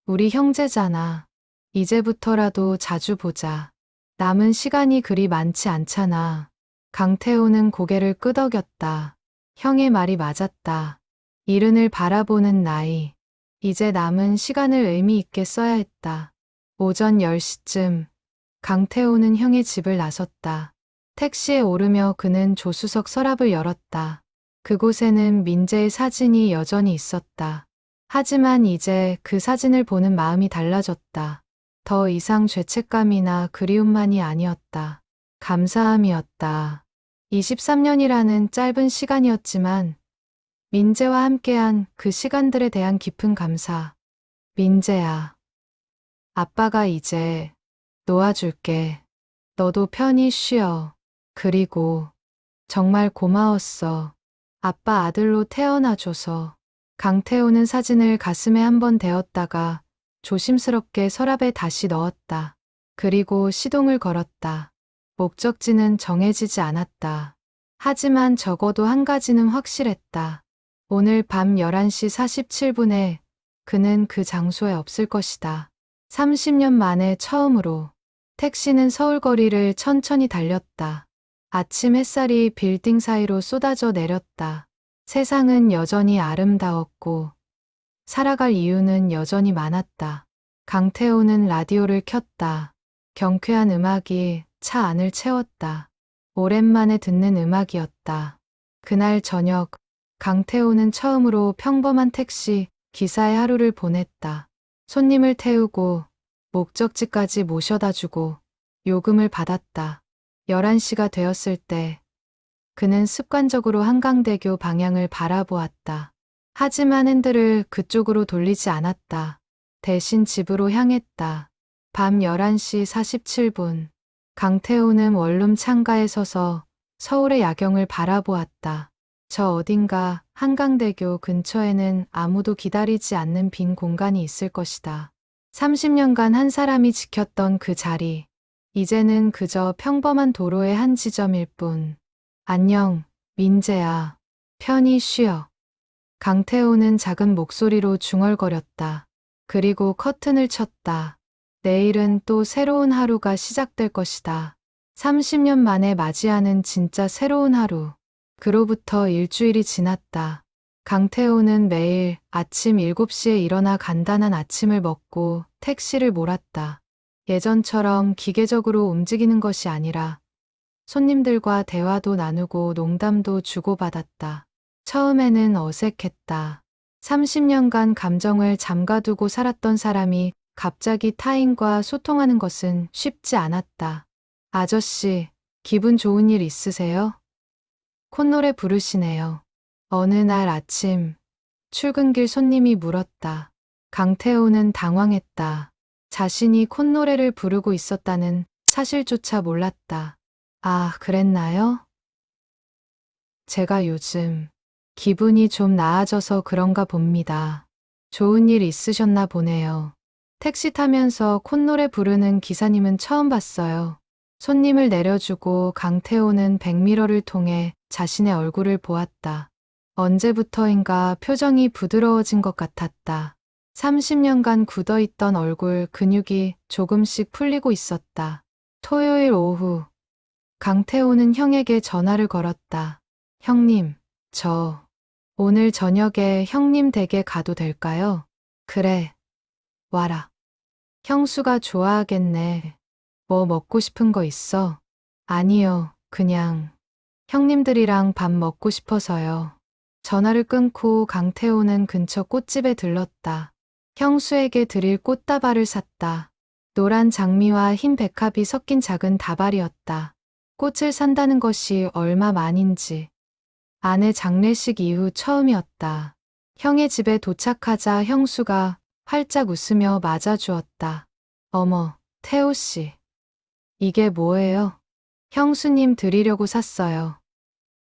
우리 형제잖아. 이제부터라도 자주 보자. 남은 시간이 그리 많지 않잖아. 강태우는 고개를 끄덕였다. 형의 말이 맞았다. 이른을 바라보는 나이. 이제 남은 시간을 의미 있게 써야 했다. 오전 10시쯤 강태우는 형의 집을 나섰다. 택시에 오르며 그는 조수석 서랍을 열었다. 그곳에는 민재의 사진이 여전히 있었다. 하지만 이제 그 사진을 보는 마음이 달라졌다. 더 이상 죄책감이나 그리움만이 아니었다. 감사함이었다. 23년이라는 짧은 시간이었지만 민재와 함께한 그 시간들에 대한 깊은 감사. 민재야, 아빠가 이제 놓아줄게. 너도 편히 쉬어. 그리고 정말 고마웠어. 아빠 아들로 태어나줘서. 강태우는 사진을 가슴에 한번 대었다가 조심스럽게 서랍에 다시 넣었다. 그리고 시동을 걸었다. 목적지는 정해지지 않았다. 하지만 적어도 한 가지는 확실했다. 오늘 밤 11시 47분에 그는 그 장소에 없을 것이다. 30년 만에 처음으로. 택시는 서울 거리를 천천히 달렸다. 아침 햇살이 빌딩 사이로 쏟아져 내렸다. 세상은 여전히 아름다웠고 살아갈 이유는 여전히 많았다. 강태호는 라디오를 켰다. 경쾌한 음악이 차 안을 채웠다. 오랜만에 듣는 음악이었다. 그날 저녁, 강태호는 처음으로 평범한 택시 기사의 하루를 보냈다. 손님을 태우고 목적지까지 모셔다 주고 요금을 받았다. 11시가 되었을 때 그는 습관적으로 한강대교 방향을 바라보았다. 하지만 핸들을 그쪽으로 돌리지 않았다. 대신 집으로 향했다. 밤 11시 47분. 강태호는 원룸 창가에 서서 서울의 야경을 바라보았다. 저 어딘가 한강대교 근처에는 아무도 기다리지 않는 빈 공간이 있을 것이다. 30년간 한 사람이 지켰던 그 자리. 이제는 그저 평범한 도로의 한 지점일 뿐. 안녕, 민재야. 편히 쉬어. 강태호는 작은 목소리로 중얼거렸다. 그리고 커튼을 쳤다. 내일은 또 새로운 하루가 시작될 것이다. 30년 만에 맞이하는 진짜 새로운 하루. 그로부터 일주일이 지났다. 강태호는 매일 아침 7시에 일어나 간단한 아침을 먹고 택시를 몰았다. 예전처럼 기계적으로 움직이는 것이 아니라 손님들과 대화도 나누고 농담도 주고받았다. 처음에는 어색했다. 30년간 감정을 잠가두고 살았던 사람이 갑자기 타인과 소통하는 것은 쉽지 않았다. 아저씨, 기분 좋은 일 있으세요? 콧노래 부르시네요. 어느 날 아침, 출근길 손님이 물었다. 강태호는 당황했다. 자신이 콧노래를 부르고 있었다는 사실조차 몰랐다. 아, 그랬나요? 제가 요즘 기분이 좀 나아져서 그런가 봅니다. 좋은 일 있으셨나 보네요. 택시 타면서 콧노래 부르는 기사님은 처음 봤어요. 손님을 내려주고 강태호는 백미러를 통해 자신의 얼굴을 보았다. 언제부터인가 표정이 부드러워진 것 같았다. 30년간 굳어있던 얼굴 근육이 조금씩 풀리고 있었다. 토요일 오후, 강태호는 형에게 전화를 걸었다. 형님, 저 오늘 저녁에 형님 댁에 가도 될까요? 그래, 와라. 형수가 좋아하겠네. 뭐 먹고 싶은 거 있어? 아니요, 그냥 형님들이랑 밥 먹고 싶어서요. 전화를 끊고 강태호는 근처 꽃집에 들렀다. 형수에게 드릴 꽃다발을 샀다. 노란 장미와 흰 백합이 섞인 작은 다발이었다. 꽃을 산다는 것이 얼마만인지. 아내 장례식 이후 처음이었다. 형의 집에 도착하자 형수가 활짝 웃으며 맞아주었다. 어머, 태호 씨. 이게 뭐예요? 형수님 드리려고 샀어요.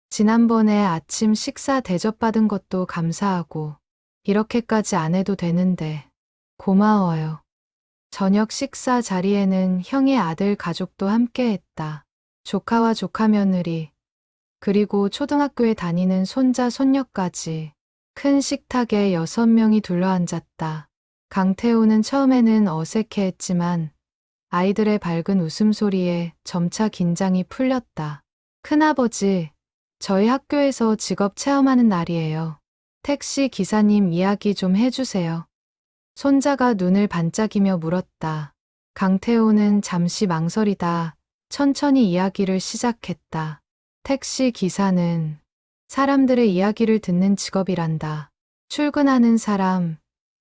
지난번에 아침 식사 대접받은 것도 감사하고 이렇게까지 안 해도 되는데 고마워요. 저녁 식사 자리에는 형의 아들 가족도 함께했다. 조카와 조카 며느리, 그리고 초등학교에 다니는 손자 손녀까지 큰 식탁에 6명이 둘러앉았다. 강태호는 처음에는 어색해했지만 아이들의 밝은 웃음소리에 점차 긴장이 풀렸다. 큰아버지, 저희 학교에서 직업 체험하는 날이에요. 택시 기사님 이야기 좀 해주세요. 손자가 눈을 반짝이며 물었다. 강태호는 잠시 망설이다 천천히 이야기를 시작했다. 택시 기사는 사람들의 이야기를 듣는 직업이란다. 출근하는 사람,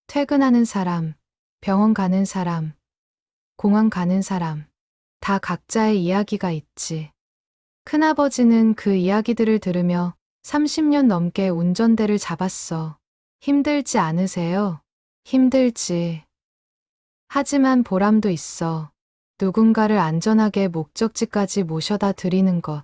퇴근하는 사람, 병원 가는 사람, 공항 가는 사람, 다 각자의 이야기가 있지. 큰아버지는 그 이야기들을 들으며 30년 넘게 운전대를 잡았어. 힘들지 않으세요? 힘들지. 하지만 보람도 있어. 누군가를 안전하게 목적지까지 모셔다 드리는 것.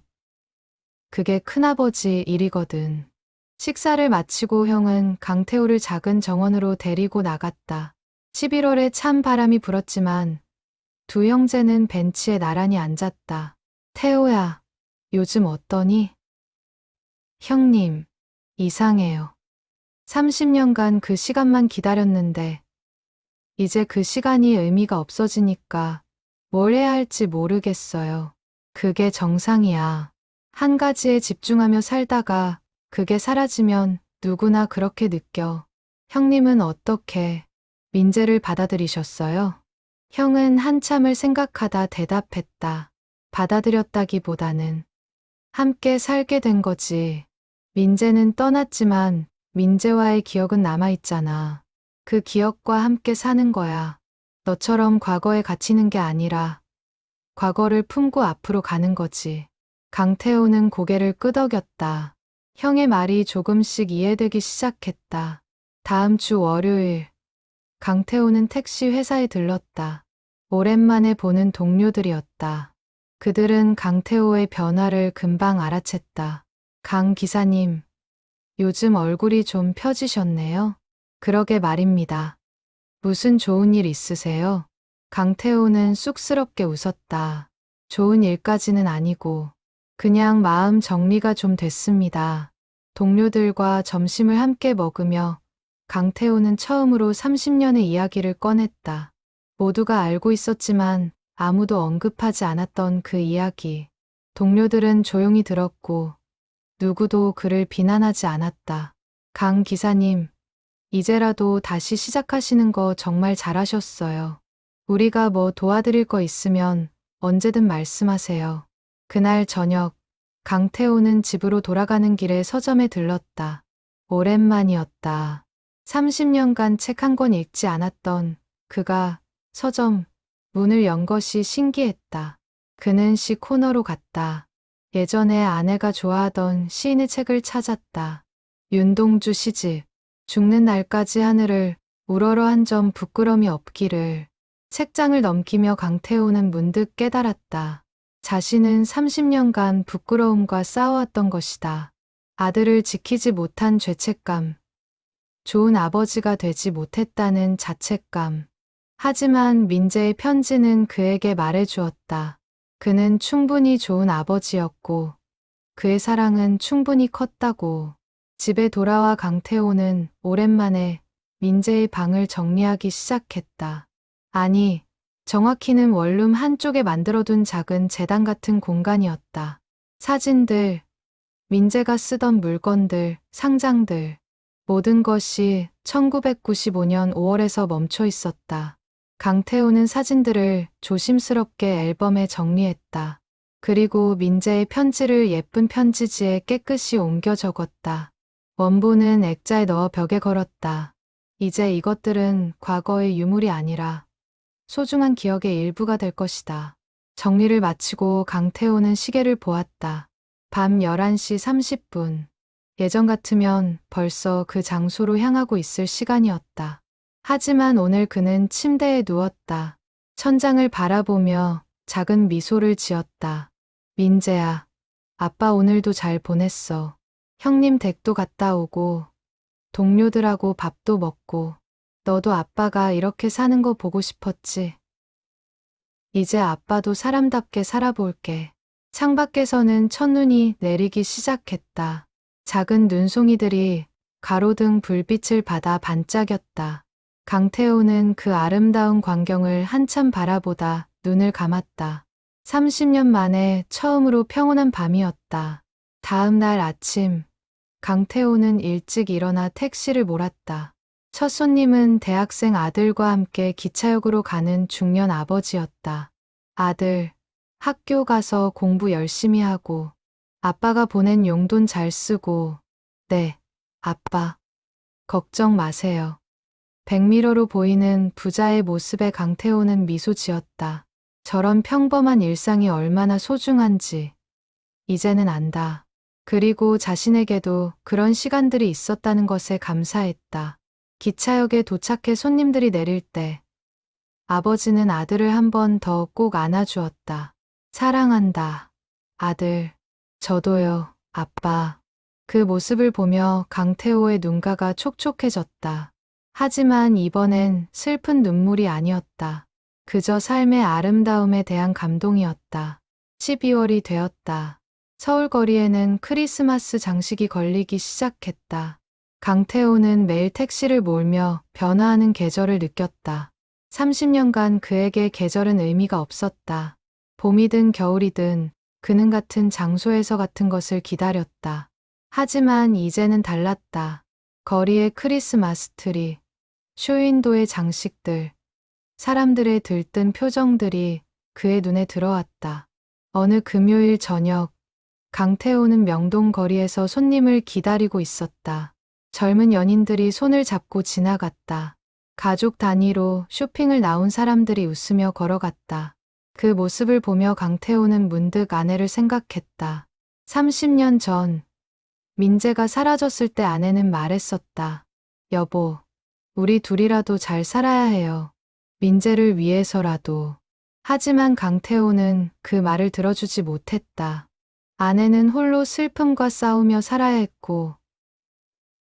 그게 큰아버지 일이거든. 식사를 마치고 형은 강태호를 작은 정원으로 데리고 나갔다. 11월에 찬 바람이 불었지만 두 형제는 벤치에 나란히 앉았다. 태호야, 요즘 어떠니? 형님, 이상해요. 30년간 그 시간만 기다렸는데 이제 그 시간이 의미가 없어지니까 뭘 해야 할지 모르겠어요. 그게 정상이야. 한 가지에 집중하며 살다가 그게 사라지면 누구나 그렇게 느껴. 형님은 어떻게 민재를 받아들이셨어요? 형은 한참을 생각하다 대답했다. 받아들였다기보다는 함께 살게 된 거지. 민재는 떠났지만 민재와의 기억은 남아있잖아. 그 기억과 함께 사는 거야. 너처럼 과거에 갇히는 게 아니라 과거를 품고 앞으로 가는 거지. 강태호는 고개를 끄덕였다. 형의 말이 조금씩 이해되기 시작했다. 다음 주 월요일, 강태호는 택시 회사에 들렀다. 오랜만에 보는 동료들이었다. 그들은 강태호의 변화를 금방 알아챘다. 강 기사님, 요즘 얼굴이 좀 펴지셨네요. 그러게 말입니다. 무슨 좋은 일 있으세요? 강태호는 쑥스럽게 웃었다. 좋은 일까지는 아니고 그냥 마음 정리가 좀 됐습니다. 동료들과 점심을 함께 먹으며 강태호는 처음으로 30년의 이야기를 꺼냈다. 모두가 알고 있었지만 아무도 언급하지 않았던 그 이야기. 동료들은 조용히 들었고 누구도 그를 비난하지 않았다. 강 기사님, 이제라도 다시 시작하시는 거 정말 잘하셨어요. 우리가 뭐 도와드릴 거 있으면 언제든 말씀하세요. 그날 저녁, 강태호는 집으로 돌아가는 길에 서점에 들렀다. 오랜만이었다. 30년간 책 한 권 읽지 않았던 그가 서점 문을 연 것이 신기했다. 그는 시 코너로 갔다. 예전에 아내가 좋아하던 시인의 책을 찾았다. 윤동주 시집. 죽는 날까지 하늘을 우러러 한 점 부끄럼이 없기를. 책장을 넘기며 강태호는 문득 깨달았다. 자신은 30년간 부끄러움과 싸워왔던 것이다. 아들을 지키지 못한 죄책감. 좋은 아버지가 되지 못했다는 자책감. 하지만 민재의 편지는 그에게 말해주었다. 그는 충분히 좋은 아버지였고 그의 사랑은 충분히 컸다고. 집에 돌아와 강태호는 오랜만에 민재의 방을 정리하기 시작했다. 아니, 정확히는 원룸 한쪽에 만들어둔 작은 재단 같은 공간이었다. 사진들, 민재가 쓰던 물건들, 상장들, 모든 것이 1995년 5월에서 멈춰 있었다. 강태호는 사진들을 조심스럽게 앨범에 정리했다. 그리고 민재의 편지를 예쁜 편지지에 깨끗이 옮겨 적었다. 원본은 액자에 넣어 벽에 걸었다. 이제 이것들은 과거의 유물이 아니라 소중한 기억의 일부가 될 것이다. 정리를 마치고 강태호는 시계를 보았다. 밤 11시 30분. 예전 같으면 벌써 그 장소로 향하고 있을 시간이었다. 하지만 오늘 그는 침대에 누웠다. 천장을 바라보며 작은 미소를 지었다. 민재야, 아빠 오늘도 잘 보냈어. 형님 댁도 갔다 오고 동료들하고 밥도 먹고 너도 아빠가 이렇게 사는 거 보고 싶었지. 이제 아빠도 사람답게 살아볼게. 창밖에서는 첫눈이 내리기 시작했다. 작은 눈송이들이 가로등 불빛을 받아 반짝였다. 강태호는 그 아름다운 광경을 한참 바라보다 눈을 감았다. 30년 만에 처음으로 평온한 밤이었다. 다음 날 아침, 강태호는 일찍 일어나 택시를 몰았다. 첫 손님은 대학생 아들과 함께 기차역으로 가는 중년 아버지였다. 아들, 학교 가서 공부 열심히 하고 아빠가 보낸 용돈 잘 쓰고. 네, 아빠. 걱정 마세요. 백미러로 보이는 부자의 모습에 강태호는 미소 지었다. 저런 평범한 일상이 얼마나 소중한지 이제는 안다. 그리고 자신에게도 그런 시간들이 있었다는 것에 감사했다. 기차역에 도착해 손님들이 내릴 때 아버지는 아들을 한 번 더 꼭 안아주었다. 사랑한다, 아들. 저도요, 아빠. 그 모습을 보며 강태호의 눈가가 촉촉해졌다. 하지만 이번엔 슬픈 눈물이 아니었다. 그저 삶의 아름다움에 대한 감동이었다. 12월이 되었다. 서울 거리에는 크리스마스 장식이 걸리기 시작했다. 강태호는 매일 택시를 몰며 변화하는 계절을 느꼈다. 30년간 그에게 계절은 의미가 없었다. 봄이든 겨울이든 그는 같은 장소에서 같은 것을 기다렸다. 하지만 이제는 달랐다. 거리의 크리스마스 트리, 쇼윈도의 장식들, 사람들의 들뜬 표정들이 그의 눈에 들어왔다. 어느 금요일 저녁, 강태호는 명동 거리에서 손님을 기다리고 있었다. 젊은 연인들이 손을 잡고 지나갔다. 가족 단위로 쇼핑을 나온 사람들이 웃으며 걸어갔다. 그 모습을 보며 강태호는 문득 아내를 생각했다. 30년 전, 민재가 사라졌을 때 아내는 말했었다. 여보, 우리 둘이라도 잘 살아야 해요. 민재를 위해서라도. 하지만 강태호는 그 말을 들어주지 못했다. 아내는 홀로 슬픔과 싸우며 살아야 했고,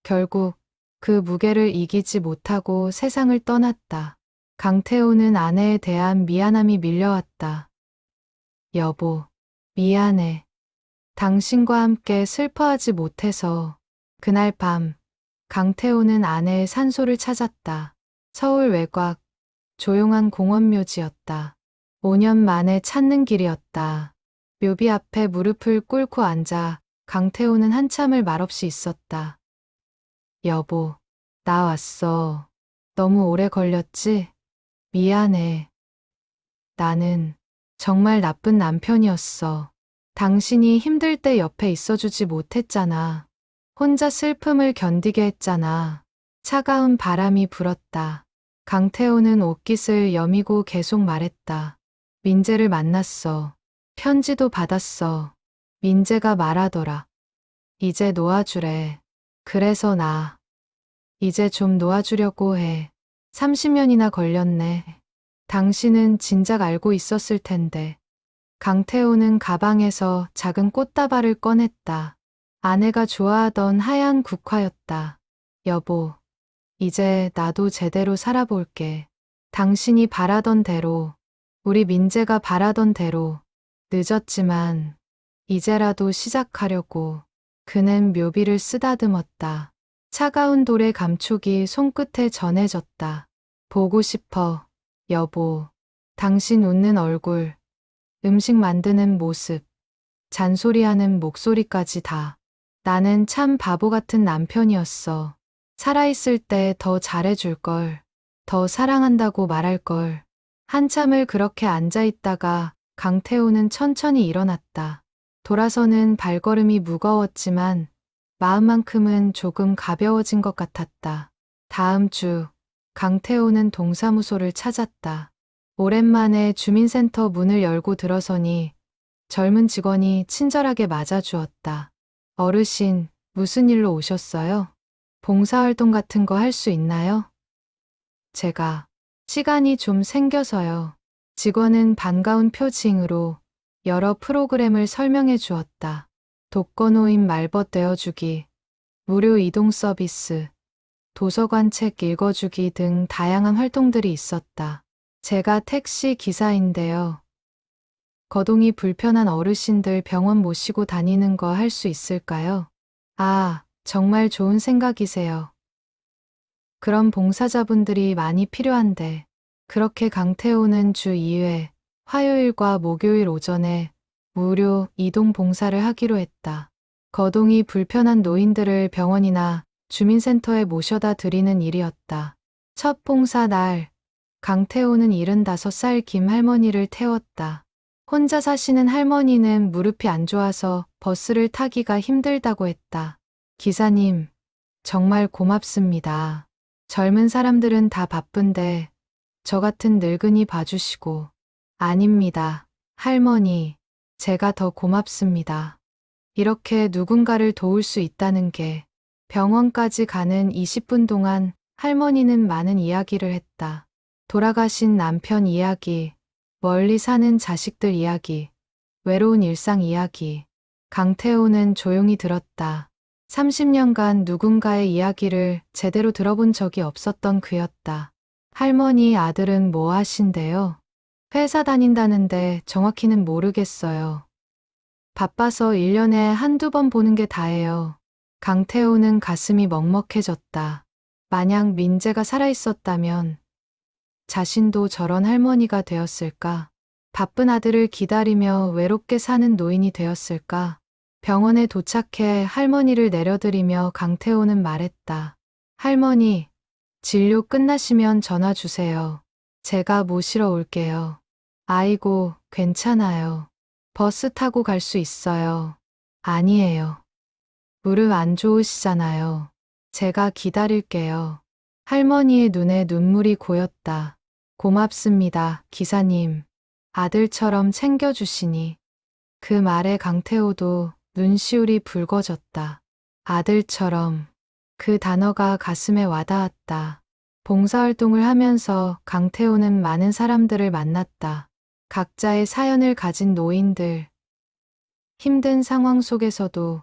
결국 그 무게를 이기지 못하고 세상을 떠났다. 강태호는 아내에 대한 미안함이 밀려왔다. 여보, 미안해. 당신과 함께 슬퍼하지 못해서. 그날 밤, 강태호는 아내의 산소를 찾았다. 서울 외곽, 조용한 공원 묘지였다. 5년 만에 찾는 길이었다. 묘비 앞에 무릎을 꿇고 앉아 강태호는 한참을 말없이 있었다. 여보, 나 왔어. 너무 오래 걸렸지? 미안해. 나는 정말 나쁜 남편이었어. 당신이 힘들 때 옆에 있어주지 못했잖아. 혼자 슬픔을 견디게 했잖아. 차가운 바람이 불었다. 강태호는 옷깃을 여미고 계속 말했다. 민재를 만났어. 편지도 받았어. 민재가 말하더라. 이제 놓아주래. 그래서 나 이제 좀 놓아주려고 해. 30년이나 걸렸네. 당신은 진작 알고 있었을 텐데. 강태호는 가방에서 작은 꽃다발을 꺼냈다. 아내가 좋아하던 하얀 국화였다. 여보, 이제 나도 제대로 살아볼게. 당신이 바라던 대로, 우리 민재가 바라던 대로. 늦었지만 이제라도 시작하려고. 그는 묘비를 쓰다듬었다. 차가운 돌의 감촉이 손끝에 전해졌다. 보고 싶어, 여보. 당신 웃는 얼굴, 음식 만드는 모습, 잔소리하는 목소리까지 다. 나는 참 바보 같은 남편이었어. 살아있을 때 더 잘해줄 걸, 더 사랑한다고 말할 걸. 한참을 그렇게 앉아있다가 강태호는 천천히 일어났다. 돌아서는 발걸음이 무거웠지만 마음만큼은 조금 가벼워진 것 같았다. 다음 주, 강태호는 동사무소를 찾았다. 오랜만에 주민센터 문을 열고 들어서니 젊은 직원이 친절하게 맞아주었다. 어르신, 무슨 일로 오셨어요? 봉사활동 같은 거 할 수 있나요? 제가 시간이 좀 생겨서요. 직원은 반가운 표情으로 여러 프로그램을 설명해 주었다. 독거노인 말벗 되어주기, 무료 이동 서비스, 도서관 책 읽어주기 등 다양한 활동들이 있었다. 제가 택시 기사인데요. 거동이 불편한 어르신들 병원 모시고 다니는 거 할 수 있을까요? 아, 정말 좋은 생각이세요. 그런 봉사자분들이 많이 필요한데. 그렇게 강태호는 주 2회, 화요일과 목요일 오전에 무료 이동 봉사를 하기로 했다. 거동이 불편한 노인들을 병원이나 주민센터에 모셔다 드리는 일이었다. 첫 봉사 날, 강태호는 75살 김 할머니를 태웠다. 혼자 사시는 할머니는 무릎이 안 좋아서 버스를 타기가 힘들다고 했다. 기사님, 정말 고맙습니다. 젊은 사람들은 다 바쁜데 저 같은 늙은이 봐주시고. 아닙니다. 할머니, 제가 더 고맙습니다. 이렇게 누군가를 도울 수 있다는 게. 병원까지 가는 20분 동안 할머니는 많은 이야기를 했다. 돌아가신 남편 이야기, 멀리 사는 자식들 이야기, 외로운 일상 이야기. 강태호는 조용히 들었다. 30년간 누군가의 이야기를 제대로 들어본 적이 없었던 그였다. 할머니 아들은 뭐 하신대요? 회사 다닌다는데 정확히는 모르겠어요. 바빠서 1년에 한두 번 보는 게 다예요. 강태호는 가슴이 먹먹해졌다. 만약 민재가 살아있었다면 자신도 저런 할머니가 되었을까? 바쁜 아들을 기다리며 외롭게 사는 노인이 되었을까? 병원에 도착해 할머니를 내려드리며 강태호는 말했다. 할머니, 진료 끝나시면 전화 주세요. 제가 모시러 올게요. 아이고, 괜찮아요. 버스 타고 갈 수 있어요. 아니에요. 무릎 안 좋으시잖아요. 제가 기다릴게요. 할머니의 눈에 눈물이 고였다. 고맙습니다, 기사님. 아들처럼 챙겨주시니. 그 말에 강태호도 눈시울이 붉어졌다. 아들처럼. 그 단어가 가슴에 와닿았다. 봉사활동을 하면서 강태호는 많은 사람들을 만났다. 각자의 사연을 가진 노인들. 힘든 상황 속에서도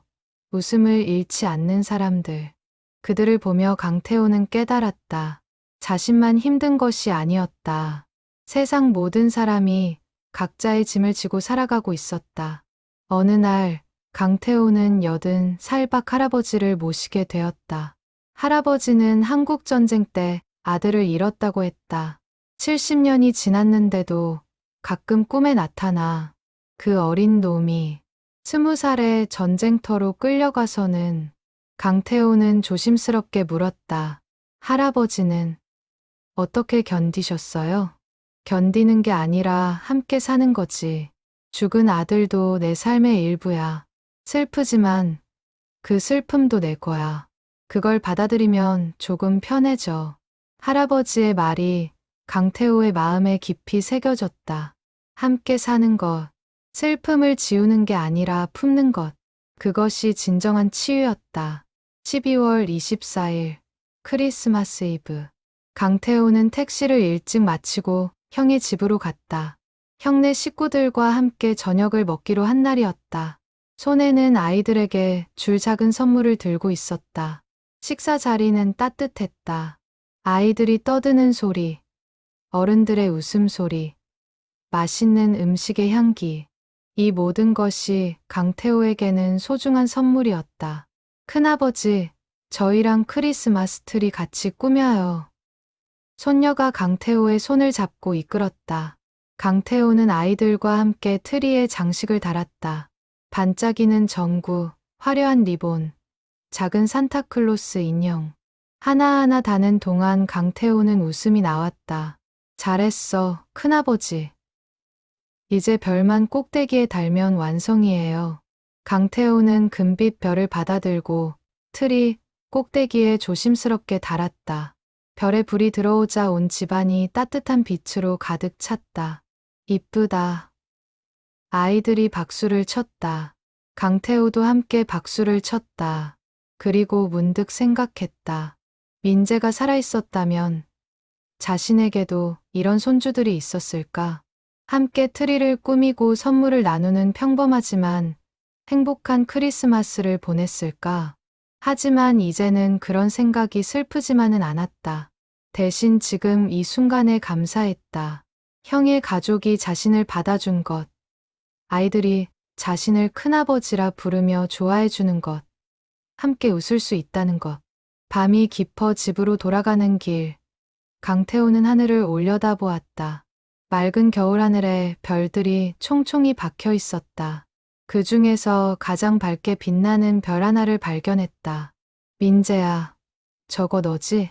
웃음을 잃지 않는 사람들. 그들을 보며 강태호는 깨달았다. 자신만 힘든 것이 아니었다. 세상 모든 사람이 각자의 짐을 지고 살아가고 있었다. 어느 날 강태호는 80살박 할아버지를 모시게 되었다. 할아버지는 한국전쟁 때 아들을 잃었다고 했다. 70년이 지났는데도 가끔 꿈에 나타나 그 어린 놈이 20살에 전쟁터로 끌려가서는 강태호는 조심스럽게 물었다. 할아버지는 어떻게 견디셨어요? 견디는 게 아니라 함께 사는 거지. 죽은 아들도 내 삶의 일부야. 슬프지만 그 슬픔도 내 거야. 그걸 받아들이면 조금 편해져. 할아버지의 말이 강태호의 마음에 깊이 새겨졌다. 함께 사는 것, 슬픔을 지우는 게 아니라 품는 것. 그것이 진정한 치유였다. 12월 24일 크리스마스 이브. 강태호는 택시를 일찍 마치고 형의 집으로 갔다. 형네 식구들과 함께 저녁을 먹기로 한 날이었다. 손에는 아이들에게 줄 작은 선물을 들고 있었다. 식사 자리는 따뜻했다. 아이들이 떠드는 소리, 어른들의 웃음소리, 맛있는 음식의 향기. 이 모든 것이 강태호에게는 소중한 선물이었다. 큰아버지, 저희랑 크리스마스 트리 같이 꾸며요. 손녀가 강태호의 손을 잡고 이끌었다. 강태호는 아이들과 함께 트리에 장식을 달았다. 반짝이는 전구, 화려한 리본, 작은 산타클로스 인형. 하나하나 다는 동안 강태호는 웃음이 나왔다. 잘했어, 큰아버지. 이제 별만 꼭대기에 달면 완성이에요. 강태호는 금빛 별을 받아들고 트리 꼭대기에 조심스럽게 달았다. 별에 불이 들어오자 온 집안이 따뜻한 빛으로 가득 찼다. 이쁘다. 아이들이 박수를 쳤다. 강태호도 함께 박수를 쳤다. 그리고 문득 생각했다. 민재가 살아있었다면 자신에게도 이런 손주들이 있었을까? 함께 트리를 꾸미고 선물을 나누는 평범하지만 행복한 크리스마스를 보냈을까? 하지만 이제는 그런 생각이 슬프지만은 않았다. 대신 지금 이 순간에 감사했다. 형의 가족이 자신을 받아준 것, 아이들이 자신을 큰아버지라 부르며 좋아해주는 것, 함께 웃을 수 있다는 것. 밤이 깊어 집으로 돌아가는 길, 강태호는 하늘을 올려다보았다. 맑은 겨울하늘에 별들이 총총히 박혀 있었다. 그 중에서 가장 밝게 빛나는 별 하나를 발견했다. 민재야, 저거 너지?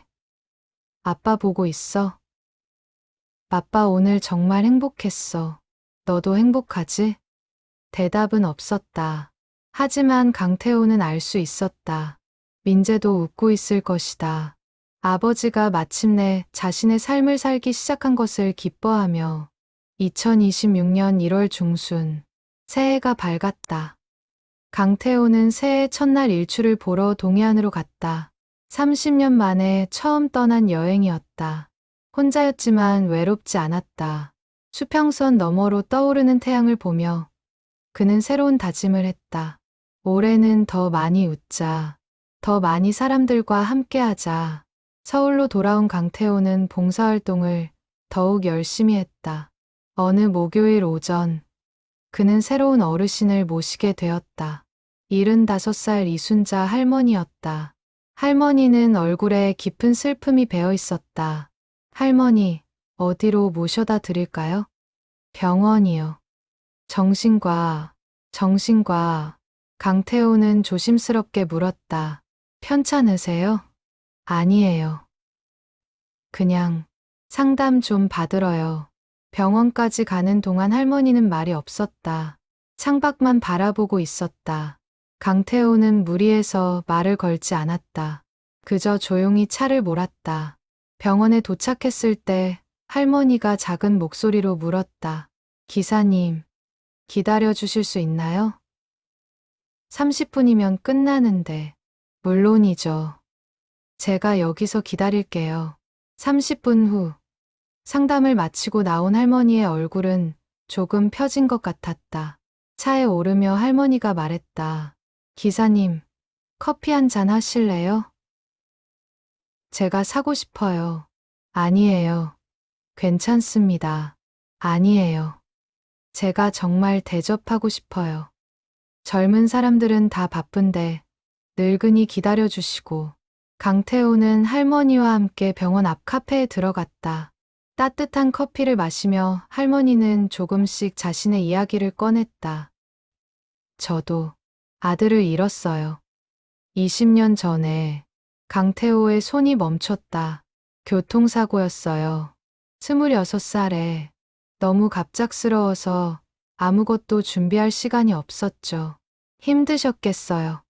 아빠 보고 있어? 아빠 오늘 정말 행복했어. 너도 행복하지? 대답은 없었다. 하지만 강태호는 알 수 있었다. 민재도 웃고 있을 것이다. 아버지가 마침내 자신의 삶을 살기 시작한 것을 기뻐하며 2026년 1월 중순 새해가 밝았다. 강태호는 새해 첫날 일출을 보러 동해안으로 갔다. 30년 만에 처음 떠난 여행이었다. 혼자였지만 외롭지 않았다. 수평선 너머로 떠오르는 태양을 보며 그는 새로운 다짐을 했다. 올해는 더 많이 웃자. 더 많이 사람들과 함께하자. 서울로 돌아온 강태호는 봉사활동을 더욱 열심히 했다. 어느 목요일 오전, 그는 새로운 어르신을 모시게 되었다. 75살 이순자 할머니였다. 할머니는 얼굴에 깊은 슬픔이 배어 있었다. 할머니, 어디로 모셔다 드릴까요? 병원이요. 정신과. 강태호는 조심스럽게 물었다. 편찮으세요? 아니에요. 그냥 상담 좀 받으러요. 병원까지 가는 동안 할머니는 말이 없었다. 창밖만 바라보고 있었다. 강태호는 무리해서 말을 걸지 않았다. 그저 조용히 차를 몰았다. 병원에 도착했을 때 할머니가 작은 목소리로 물었다. 기사님, 기다려 주실 수 있나요? 30분이면 끝나는데. 물론이죠. 제가 여기서 기다릴게요. 30분 후 상담을 마치고 나온 할머니의 얼굴은 조금 펴진 것 같았다. 차에 오르며 할머니가 말했다. 기사님, 커피 한 잔 하실래요? 제가 사고 싶어요. 아니에요. 괜찮습니다. 아니에요. 제가 정말 대접하고 싶어요. 젊은 사람들은 다 바쁜데 늙은이 기다려주시고. 강태호는 할머니와 함께 병원 앞 카페에 들어갔다. 따뜻한 커피를 마시며 할머니는 조금씩 자신의 이야기를 꺼냈다. 저도 아들을 잃었어요. 20년 전에 강태호의 손이 멈췄다. 교통사고였어요. 26살에 너무 갑작스러워서 아무것도 준비할 시간이 없었죠. 힘드셨겠어요.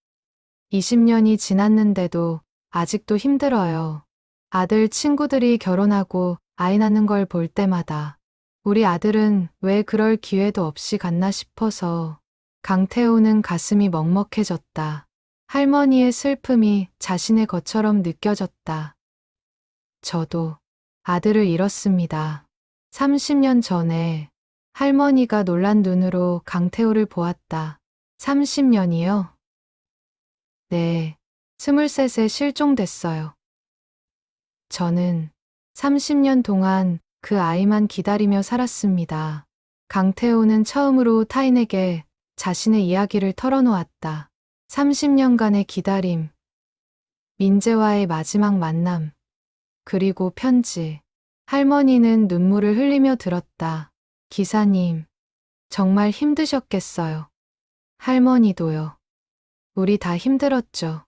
20년이 지났는데도 아직도 힘들어요. 아들 친구들이 결혼하고 아이 낳는 걸 볼 때마다 우리 아들은 왜 그럴 기회도 없이 갔나 싶어서 강태호는 가슴이 먹먹해졌다. 할머니의 슬픔이 자신의 것처럼 느껴졌다. 저도 아들을 잃었습니다. 30년 전에 할머니가 놀란 눈으로 강태호를 보았다. 30년이요? 네, 23세 실종됐어요. 저는 30년 동안 그 아이만 기다리며 살았습니다. 강태호는 처음으로 타인에게 자신의 이야기를 털어놓았다. 30년간의 기다림, 민재와의 마지막 만남, 그리고 편지. 할머니는 눈물을 흘리며 들었다. 기사님, 정말 힘드셨겠어요. 할머니도요. 우리 다 힘들었죠.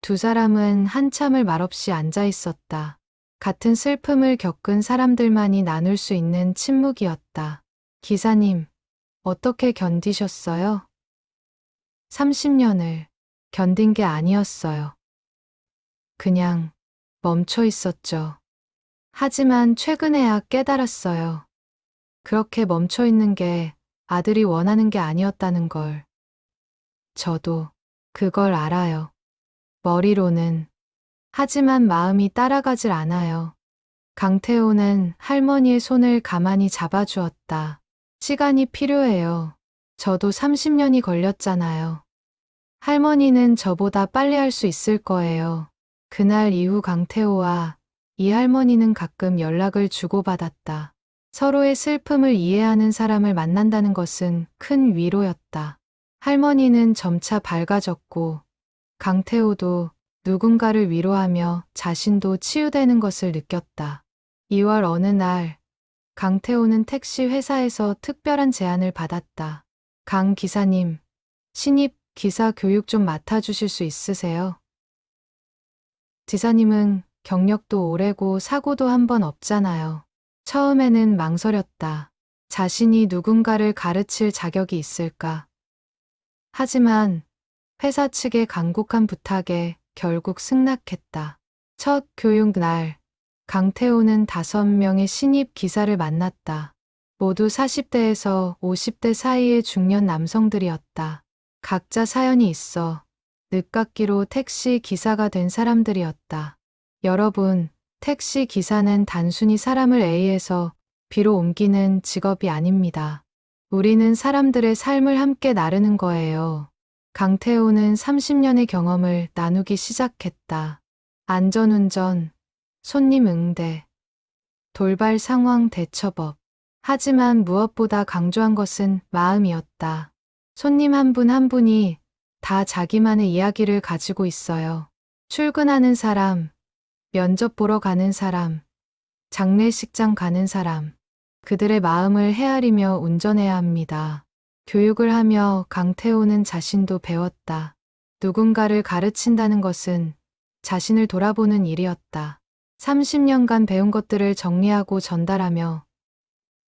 두 사람은 한참을 말없이 앉아 있었다. 같은 슬픔을 겪은 사람들만이 나눌 수 있는 침묵이었다. 기사님, 어떻게 견디셨어요? 30년을 견딘 게 아니었어요. 그냥 멈춰 있었죠. 하지만 최근에야 깨달았어요. 그렇게 멈춰 있는 게 아들이 원하는 게 아니었다는 걸. 저도 그걸 알아요. 머리로는. 하지만 마음이 따라가질 않아요. 강태호는 할머니의 손을 가만히 잡아주었다. 시간이 필요해요. 저도 30년이 걸렸잖아요. 할머니는 저보다 빨리 할 수 있을 거예요. 그날 이후 강태호와 이 할머니는 가끔 연락을 주고받았다. 서로의 슬픔을 이해하는 사람을 만난다는 것은 큰 위로였다. 할머니는 점차 밝아졌고 강태호도 누군가를 위로하며 자신도 치유되는 것을 느꼈다. 2월 어느 날 강태호는 택시 회사에서 특별한 제안을 받았다. 강 기사님, 신입 기사 교육 좀 맡아주실 수 있으세요? 지사님은 경력도 오래고 사고도 한 번 없잖아요. 처음에는 망설였다. 자신이 누군가를 가르칠 자격이 있을까? 하지만 회사 측의 간곡한 부탁에 결국 승낙했다. 첫 교육 날, 강태호는 5명의 신입 기사를 만났다. 모두 40대에서 50대 사이의 중년 남성들이었다. 각자 사연이 있어 늦깎이로 택시 기사가 된 사람들이었다. 여러분, 택시 기사는 단순히 사람을 A에서 B로 옮기는 직업이 아닙니다. 우리는 사람들의 삶을 함께 나르는 거예요. 강태호는 30년의 경험을 나누기 시작했다. 안전운전, 손님 응대, 돌발 상황 대처법. 하지만 무엇보다 강조한 것은 마음이었다. 손님 한 분 한 분이 다 자기만의 이야기를 가지고 있어요. 출근하는 사람, 면접 보러 가는 사람, 장례식장 가는 사람. 그들의 마음을 헤아리며 운전해야 합니다. 교육을 하며 강태호는 자신도 배웠다. 누군가를 가르친다는 것은 자신을 돌아보는 일이었다. 30년간 배운 것들을 정리하고 전달하며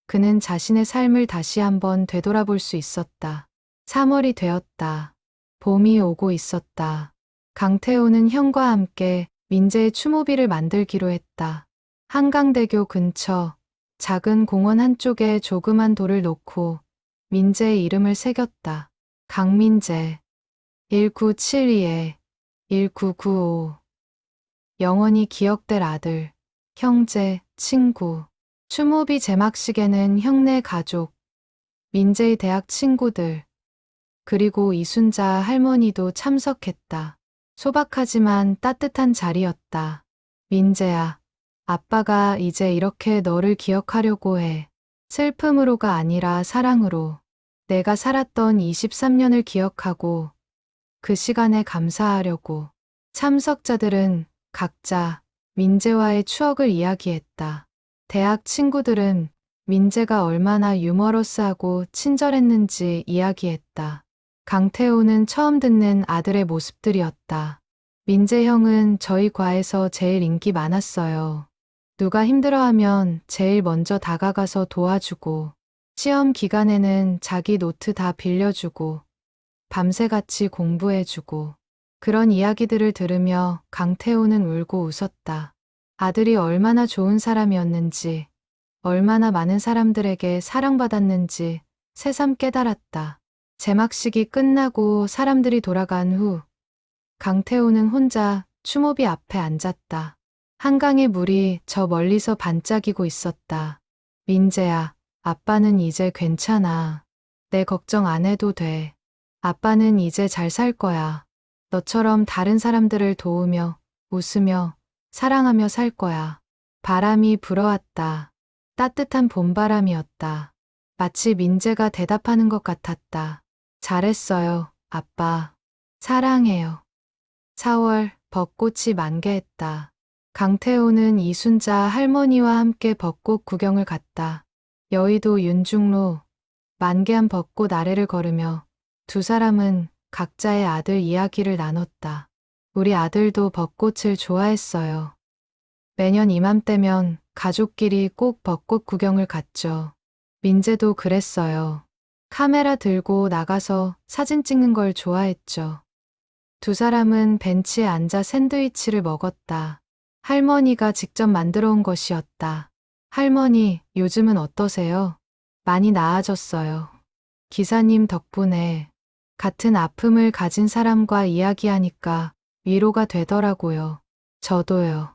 그는 자신의 삶을 다시 한번 되돌아볼 수 있었다. 3월이 되었다. 봄이 오고 있었다. 강태호는 형과 함께 민재의 추모비를 만들기로 했다. 한강대교 근처 작은 공원 한쪽에 조그만 돌을 놓고 민재의 이름을 새겼다. 강민재 1972-1995 영원히 기억될 아들, 형제, 친구. 추모비 제막식에는 형네 가족, 민재의 대학 친구들, 그리고 이순자 할머니도 참석했다. 소박하지만 따뜻한 자리였다. 민재야, 아빠가 이제 이렇게 너를 기억하려고 해. 슬픔으로가 아니라 사랑으로. 내가 살았던 23년을 기억하고 그 시간에 감사하려고. 참석자들은 각자 민재와의 추억을 이야기했다. 대학 친구들은 민재가 얼마나 유머러스하고 친절했는지 이야기했다. 강태호는 처음 듣는 아들의 모습들이었다. 민재 형은 저희 과에서 제일 인기 많았어요. 누가 힘들어하면 제일 먼저 다가가서 도와주고, 시험 기간에는 자기 노트 다 빌려주고, 밤새 같이 공부해주고, 그런 이야기들을 들으며 강태호는 울고 웃었다. 아들이 얼마나 좋은 사람이었는지, 얼마나 많은 사람들에게 사랑받았는지 새삼 깨달았다. 제막식이 끝나고 사람들이 돌아간 후 강태호는 혼자 추모비 앞에 앉았다. 한강의 물이 저 멀리서 반짝이고 있었다. 민재야, 아빠는 이제 괜찮아. 내 걱정 안 해도 돼. 아빠는 이제 잘 살 거야. 너처럼 다른 사람들을 도우며 웃으며 사랑하며 살 거야. 바람이 불어왔다. 따뜻한 봄바람이었다. 마치 민재가 대답하는 것 같았다. 잘했어요, 아빠. 사랑해요. 4월 벚꽃이 만개했다. 강태호는 이순자 할머니와 함께 벚꽃 구경을 갔다. 여의도 윤중로 만개한 벚꽃 아래를 걸으며 두 사람은 각자의 아들 이야기를 나눴다. 우리 아들도 벚꽃을 좋아했어요. 매년 이맘때면 가족끼리 꼭 벚꽃 구경을 갔죠. 민재도 그랬어요. 카메라 들고 나가서 사진 찍는 걸 좋아했죠. 두 사람은 벤치에 앉아 샌드위치를 먹었다. 할머니가 직접 만들어 온 것이었다. 할머니, 요즘은 어떠세요? 많이 나아졌어요. 기사님 덕분에 같은 아픔을 가진 사람과 이야기하니까 위로가 되더라고요. 저도요.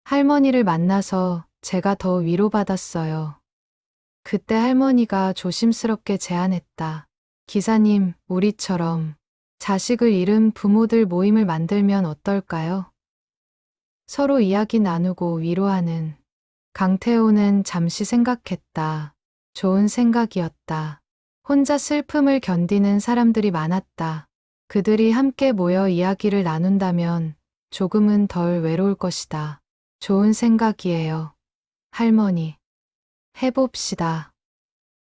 할머니를 만나서 제가 더 위로받았어요. 그때 할머니가 조심스럽게 제안했다. 기사님, 우리처럼 자식을 잃은 부모들 모임을 만들면 어떨까요? 서로 이야기 나누고 위로하는. 강태호는 잠시 생각했다. 좋은 생각이었다. 혼자 슬픔을 견디는 사람들이 많았다. 그들이 함께 모여 이야기를 나눈다면 조금은 덜 외로울 것이다. 좋은 생각이에요. 할머니. 해봅시다.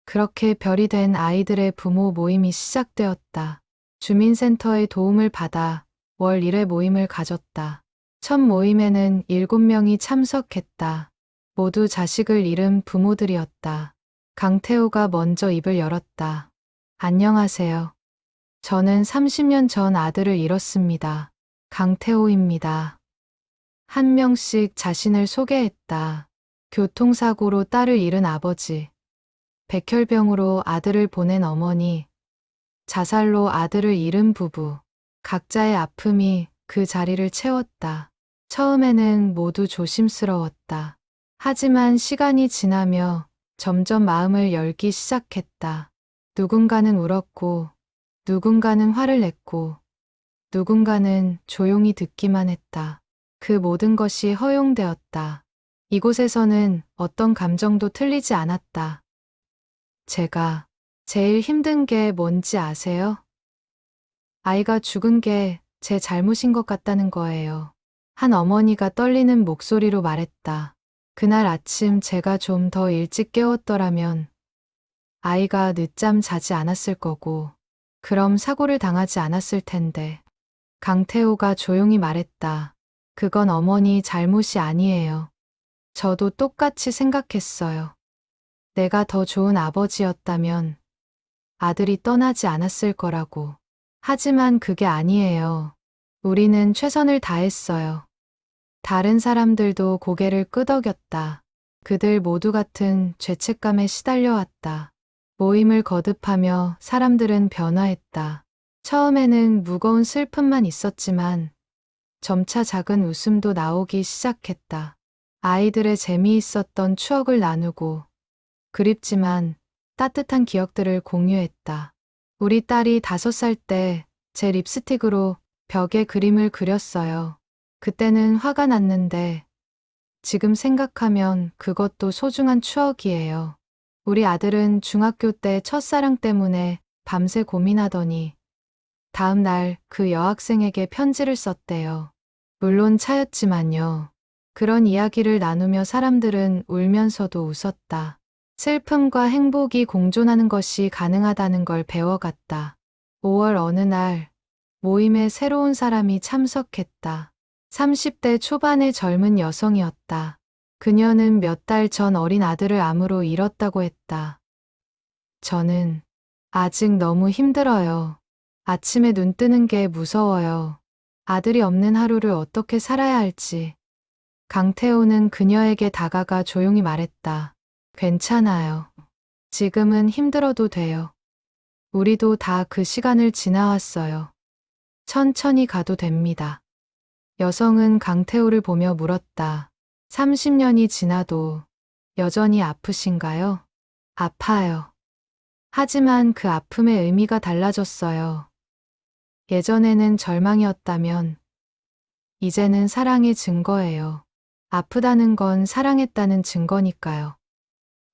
그렇게 별이 된 아이들의 부모 모임이 시작되었다. 주민센터의 도움을 받아 월 1회 모임을 가졌다. 첫 모임에는 7명이 참석했다. 모두 자식을 잃은 부모들이었다. 강태호가 먼저 입을 열었다. 안녕하세요. 저는 30년 전 아들을 잃었습니다. 강태호입니다. 한 명씩 자신을 소개했다. 교통사고로 딸을 잃은 아버지, 백혈병으로 아들을 보낸 어머니, 자살로 아들을 잃은 부부, 각자의 아픔이 그 자리를 채웠다. 처음에는 모두 조심스러웠다. 하지만 시간이 지나며 점점 마음을 열기 시작했다. 누군가는 울었고, 누군가는 화를 냈고, 누군가는 조용히 듣기만 했다. 그 모든 것이 허용되었다. 이곳에서는 어떤 감정도 틀리지 않았다. 제가 제일 힘든 게 뭔지 아세요? 아이가 죽은 게 제 잘못인 것 같다는 거예요. 한 어머니가 떨리는 목소리로 말했다. 그날 아침 제가 좀 더 일찍 깨웠더라면 아이가 늦잠 자지 않았을 거고, 그럼 사고를 당하지 않았을 텐데. 강태호가 조용히 말했다. 그건 어머니 잘못이 아니에요. 저도 똑같이 생각했어요. 내가 더 좋은 아버지였다면 아들이 떠나지 않았을 거라고. 하지만 그게 아니에요. 우리는 최선을 다했어요. 다른 사람들도 고개를 끄덕였다. 그들 모두 같은 죄책감에 시달려왔다. 모임을 거듭하며 사람들은 변화했다. 처음에는 무거운 슬픔만 있었지만 점차 작은 웃음도 나오기 시작했다. 아이들의 재미있었던 추억을 나누고 그립지만 따뜻한 기억들을 공유했다. 우리 딸이 5살 때 제 립스틱으로 벽에 그림을 그렸어요. 그때는 화가 났는데 지금 생각하면 그것도 소중한 추억이에요. 우리 아들은 중학교 때 첫사랑 때문에 밤새 고민하더니 다음 날 그 여학생에게 편지를 썼대요. 물론 차였지만요. 그런 이야기를 나누며 사람들은 울면서도 웃었다. 슬픔과 행복이 공존하는 것이 가능하다는 걸 배워갔다. 5월 어느 날 모임에 새로운 사람이 참석했다. 30대 초반의 젊은 여성이었다. 그녀는 몇 달 전 어린 아들을 암으로 잃었다고 했다. 저는 아직 너무 힘들어요. 아침에 눈 뜨는 게 무서워요. 아들이 없는 하루를 어떻게 살아야 할지. 강태호는 그녀에게 다가가 조용히 말했다. 괜찮아요. 지금은 힘들어도 돼요. 우리도 다 그 시간을 지나왔어요. 천천히 가도 됩니다. 여성은 강태호를 보며 물었다. 30년이 지나도 여전히 아프신가요? 아파요. 하지만 그 아픔의 의미가 달라졌어요. 예전에는 절망이었다면 이제는 사랑의 증거예요. 아프다는 건 사랑했다는 증거니까요.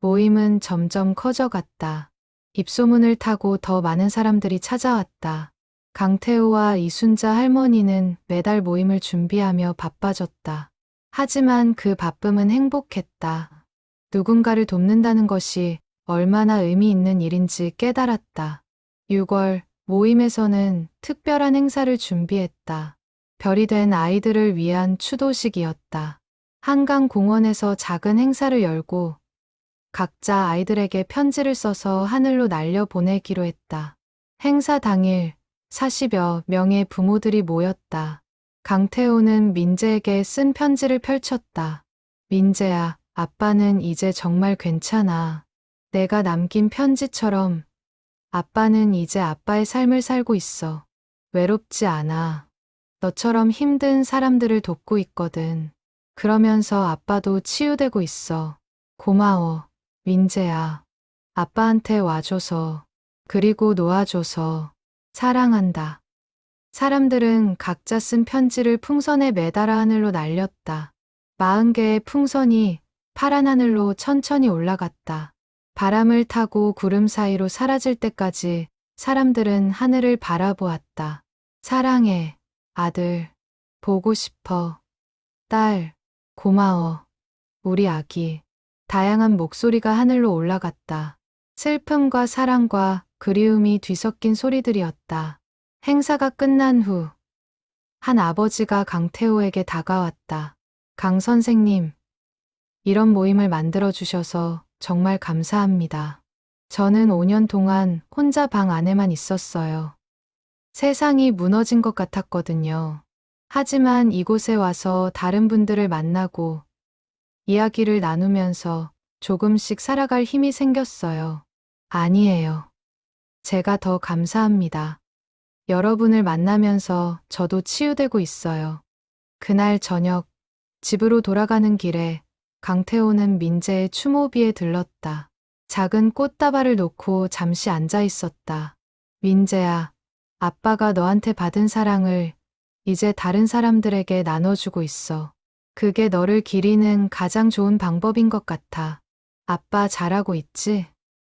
모임은 점점 커져갔다. 입소문을 타고 더 많은 사람들이 찾아왔다. 강태우와 이순자 할머니는 매달 모임을 준비하며 바빠졌다. 하지만 그 바쁨은 행복했다. 누군가를 돕는다는 것이 얼마나 의미 있는 일인지 깨달았다. 6월 모임에서는 특별한 행사를 준비했다. 별이 된 아이들을 위한 추도식이었다. 한강공원에서 작은 행사를 열고 각자 아이들에게 편지를 써서 하늘로 날려 보내기로 했다. 행사 당일 40여 명의 부모들이 모였다. 강태호는 민재에게 쓴 편지를 펼쳤다. 민재야, 아빠는 이제 정말 괜찮아. 내가 남긴 편지처럼 아빠는 이제 아빠의 삶을 살고 있어. 외롭지 않아. 너처럼 힘든 사람들을 돕고 있거든. 그러면서 아빠도 치유되고 있어. 고마워, 민재야. 아빠한테 와줘서, 그리고 놓아줘서, 사랑한다. 사람들은 각자 쓴 편지를 풍선에 매달아 하늘로 날렸다. 40개의 풍선이 파란 하늘로 천천히 올라갔다. 바람을 타고 구름 사이로 사라질 때까지 사람들은 하늘을 바라보았다. 사랑해, 아들. 보고 싶어. 딸, 고마워. 우리 아기. 다양한 목소리가 하늘로 올라갔다. 슬픔과 사랑과 그리움이 뒤섞인 소리들이었다. 행사가 끝난 후, 한 아버지가 강태호에게 다가왔다. 강 선생님, 이런 모임을 만들어주셔서 정말 감사합니다. 저는 5년 동안 혼자 방 안에만 있었어요. 세상이 무너진 것 같았거든요. 하지만 이곳에 와서 다른 분들을 만나고 이야기를 나누면서 조금씩 살아갈 힘이 생겼어요. 아니에요. 제가 더 감사합니다. 여러분을 만나면서 저도 치유되고 있어요. 그날 저녁, 집으로 돌아가는 길에 강태호는 민재의 추모비에 들렀다. 작은 꽃다발을 놓고 잠시 앉아 있었다. 민재야, 아빠가 너한테 받은 사랑을 이제 다른 사람들에게 나눠주고 있어. 그게 너를 기리는 가장 좋은 방법인 것 같아. 아빠 잘하고 있지?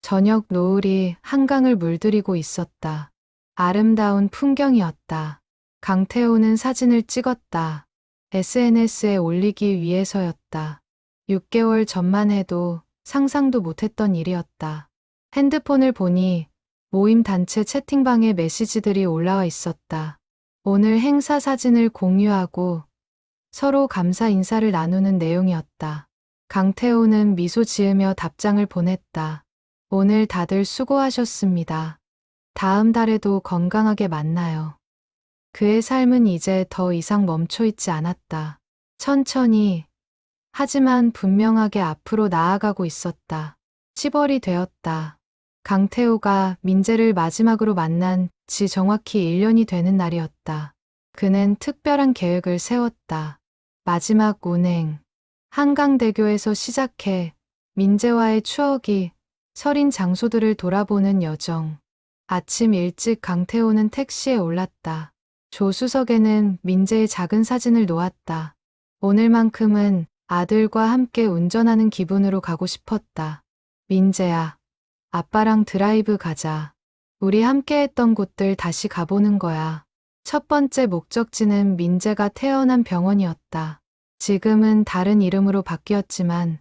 저녁 노을이 한강을 물들이고 있었다. 아름다운 풍경이었다. 강태호는 사진을 찍었다. SNS에 올리기 위해서였다. 6개월 전만 해도 상상도 못했던 일이었다. 핸드폰을 보니 모임 단체 채팅방에 메시지들이 올라와 있었다. 오늘 행사 사진을 공유하고 서로 감사 인사를 나누는 내용이었다. 강태호는 미소 지으며 답장을 보냈다. 오늘 다들 수고하셨습니다. 다음 달에도 건강하게 만나요. 그의 삶은 이제 더 이상 멈춰 있지 않았다. 천천히, 하지만 분명하게 앞으로 나아가고 있었다. 10월이 되었다. 강태호가 민재를 마지막으로 만난 지 정확히 1년이 되는 날이었다. 그는 특별한 계획을 세웠다. 마지막 운행. 한강대교에서 시작해 민재와의 추억이 서린 장소들을 돌아보는 여정. 아침 일찍 강태호는 택시에 올랐다. 조수석에는 민재의 작은 사진을 놓았다. 오늘만큼은 아들과 함께 운전하는 기분으로 가고 싶었다. 민재야, 아빠랑 드라이브 가자. 우리 함께 했던 곳들 다시 가보는 거야. 첫 번째 목적지는 민재가 태어난 병원이었다. 지금은 다른 이름으로 바뀌었지만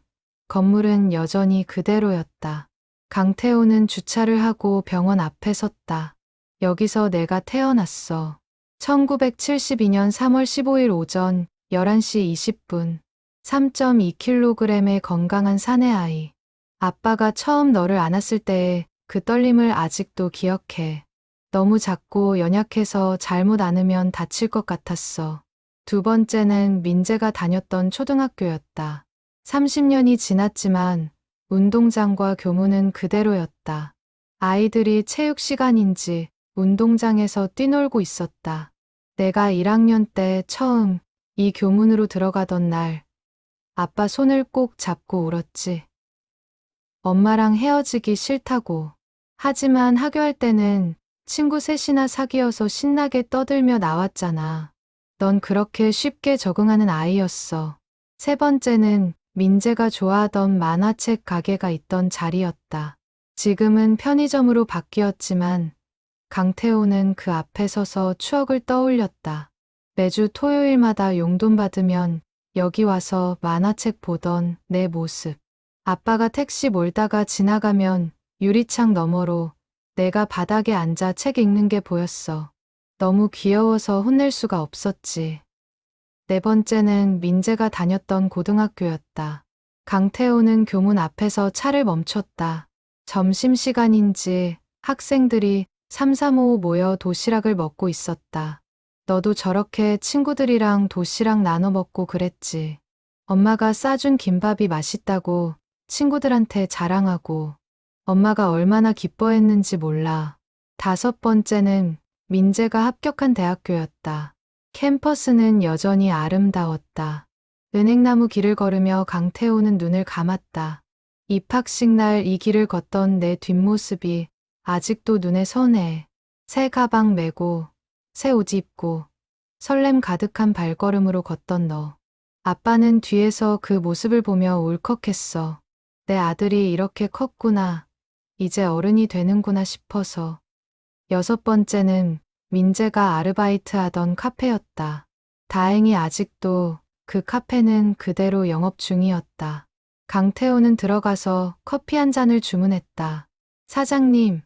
건물은 여전히 그대로였다. 강태호는 주차를 하고 병원 앞에 섰다. 여기서 내가 태어났어. 1972년 3월 15일 오전 11시 20분. 3.2kg의 건강한 사내 아이. 아빠가 처음 너를 안았을 때의 그 떨림을 아직도 기억해. 너무 작고 연약해서 잘못 안으면 다칠 것 같았어. 두 번째는 민재가 다녔던 초등학교였다. 30년이 지났지만 운동장과 교무는 그대로였다. 아이들이 체육 시간인지 운동장에서 뛰놀고 있었다. 내가 1학년 때 처음 이 교문으로 들어가던 날, 아빠 손을 꼭 잡고 울었지. 엄마랑 헤어지기 싫다고. 하지만 하교할 때는 친구 셋이나 사귀어서 신나게 떠들며 나왔잖아. 넌 그렇게 쉽게 적응하는 아이였어. 세 번째는 민재가 좋아하던 만화책 가게가 있던 자리였다. 지금은 편의점으로 바뀌었지만 강태호는 그 앞에 서서 추억을 떠올렸다. 매주 토요일마다 용돈 받으면 여기 와서 만화책 보던 내 모습. 아빠가 택시 몰다가 지나가면 유리창 너머로 내가 바닥에 앉아 책 읽는 게 보였어. 너무 귀여워서 혼낼 수가 없었지. 네 번째는 민재가 다녔던 고등학교였다. 강태호는 교문 앞에서 차를 멈췄다. 점심시간인지 학생들이 삼삼오오 모여 도시락을 먹고 있었다. 너도 저렇게 친구들이랑 도시락 나눠 먹고 그랬지. 엄마가 싸준 김밥이 맛있다고 친구들한테 자랑하고 엄마가 얼마나 기뻐했는지 몰라. 다섯 번째는 민재가 합격한 대학교였다. 캠퍼스는 여전히 아름다웠다. 은행나무 길을 걸으며 강태호는 눈을 감았다. 입학식 날 이 길을 걷던 내 뒷모습이 아직도 눈에 선해. 새 가방 메고 새 옷 입고 설렘 가득한 발걸음으로 걷던 너. 아빠는 뒤에서 그 모습을 보며 울컥했어. 내 아들이 이렇게 컸구나. 이제 어른이 되는구나 싶어서. 여섯 번째는 민재가 아르바이트 하던 카페였다. 다행히 아직도 그 카페는 그대로 영업 중이었다. 강태호는 들어가서 커피 한 잔을 주문했다. 사장님,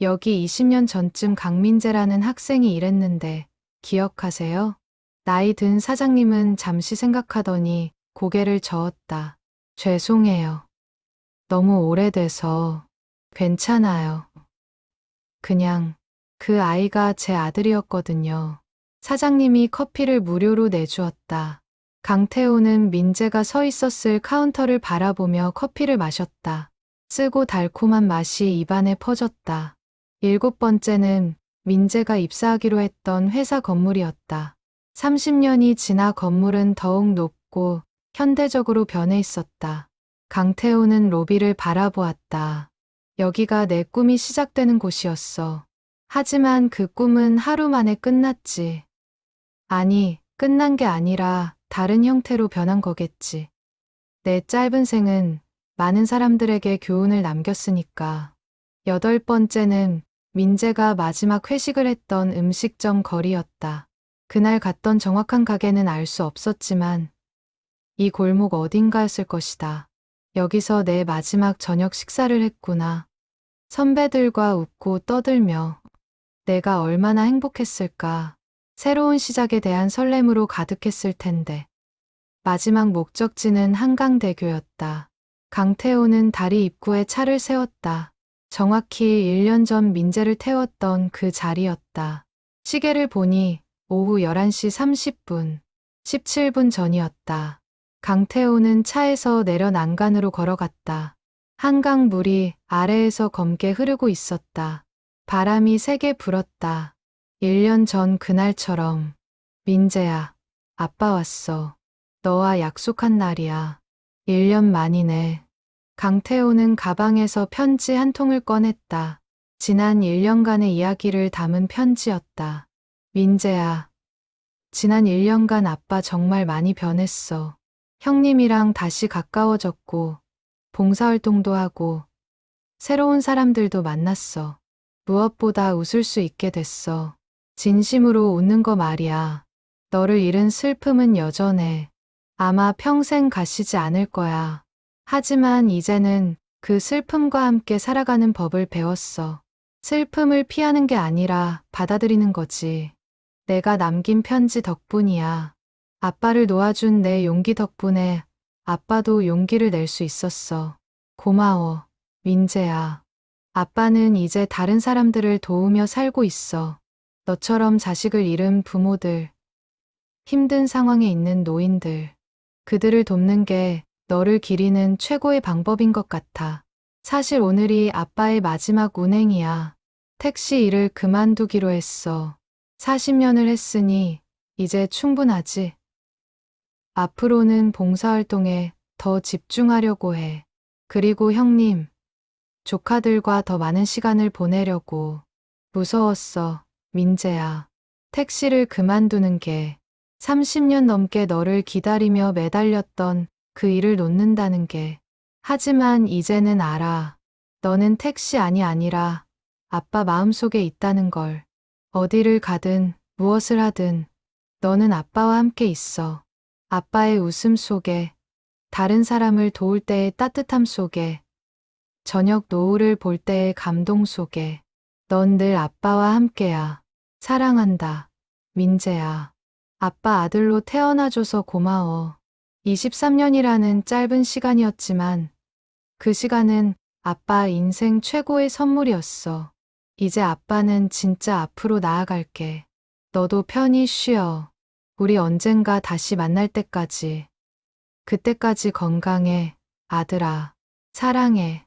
여기 20년 전쯤 강민재라는 학생이 일했는데 기억하세요? 나이 든 사장님은 잠시 생각하더니 고개를 저었다. 죄송해요. 너무 오래돼서. 괜찮아요. 그냥 그 아이가 제 아들이었거든요. 사장님이 커피를 무료로 내주었다. 강태호는 민재가 서 있었을 카운터를 바라보며 커피를 마셨다. 쓰고 달콤한 맛이 입안에 퍼졌다. 일곱 번째는 민재가 입사하기로 했던 회사 건물이었다. 30년이 지나 건물은 더욱 높고 현대적으로 변해 있었다. 강태호는 로비를 바라보았다. 여기가 내 꿈이 시작되는 곳이었어. 하지만 그 꿈은 하루 만에 끝났지. 아니, 끝난 게 아니라 다른 형태로 변한 거겠지. 내 짧은 생은 많은 사람들에게 교훈을 남겼으니까. 여덟 번째는 민재가 마지막 회식을 했던 음식점 거리였다. 그날 갔던 정확한 가게는 알 수 없었지만 이 골목 어딘가였을 것이다. 여기서 내 마지막 저녁 식사를 했구나. 선배들과 웃고 떠들며 내가 얼마나 행복했을까. 새로운 시작에 대한 설렘으로 가득했을 텐데. 마지막 목적지는 한강대교였다. 강태호는 다리 입구에 차를 세웠다. 정확히 1년 전 민재를 태웠던 그 자리였다. 시계를 보니 오후 11시 30분, 17분 전이었다. 강태호는 차에서 내려 난간으로 걸어갔다. 한강 물이 아래에서 검게 흐르고 있었다. 바람이 세게 불었다. 1년 전 그날처럼. 민재야, 아빠 왔어. 너와 약속한 날이야. 1년 만이네. 강태호는 가방에서 편지 한 통을 꺼냈다. 지난 1년간의 이야기를 담은 편지였다. 민재야, 지난 1년간 아빠 정말 많이 변했어. 형님이랑 다시 가까워졌고, 봉사활동도 하고, 새로운 사람들도 만났어. 무엇보다 웃을 수 있게 됐어. 진심으로 웃는 거 말이야. 너를 잃은 슬픔은 여전해. 아마 평생 가시지 않을 거야. 하지만 이제는 그 슬픔과 함께 살아가는 법을 배웠어. 슬픔을 피하는 게 아니라 받아들이는 거지. 내가 남긴 편지 덕분이야. 아빠를 놓아준 내 용기 덕분에 아빠도 용기를 낼 수 있었어. 고마워, 민재야. 아빠는 이제 다른 사람들을 도우며 살고 있어. 너처럼 자식을 잃은 부모들, 힘든 상황에 있는 노인들, 그들을 돕는 게 너를 기리는 최고의 방법인 것 같아. 사실 오늘이 아빠의 마지막 운행이야. 택시 일을 그만두기로 했어. 40년을 했으니 이제 충분하지. 앞으로는 봉사활동에 더 집중하려고 해. 그리고 형님, 조카들과 더 많은 시간을 보내려고. 무서웠어, 민재야. 택시를 그만두는 게 30년 넘게 너를 기다리며 매달렸던 그 일을 놓는다는 게. 하지만 이제는 알아. 너는 택시 안이 아니라 아빠 마음속에 있다는 걸. 어디를 가든 무엇을 하든 너는 아빠와 함께 있어. 아빠의 웃음 속에, 다른 사람을 도울 때의 따뜻함 속에, 저녁 노을을 볼 때의 감동 속에 넌 늘 아빠와 함께야. 사랑한다, 민재야. 아빠 아들로 태어나줘서 고마워. 23년이라는 짧은 시간이었지만 그 시간은 아빠 인생 최고의 선물이었어. 이제 아빠는 진짜 앞으로 나아갈게. 너도 편히 쉬어. 우리 언젠가 다시 만날 때까지. 그때까지 건강해, 아들아. 사랑해.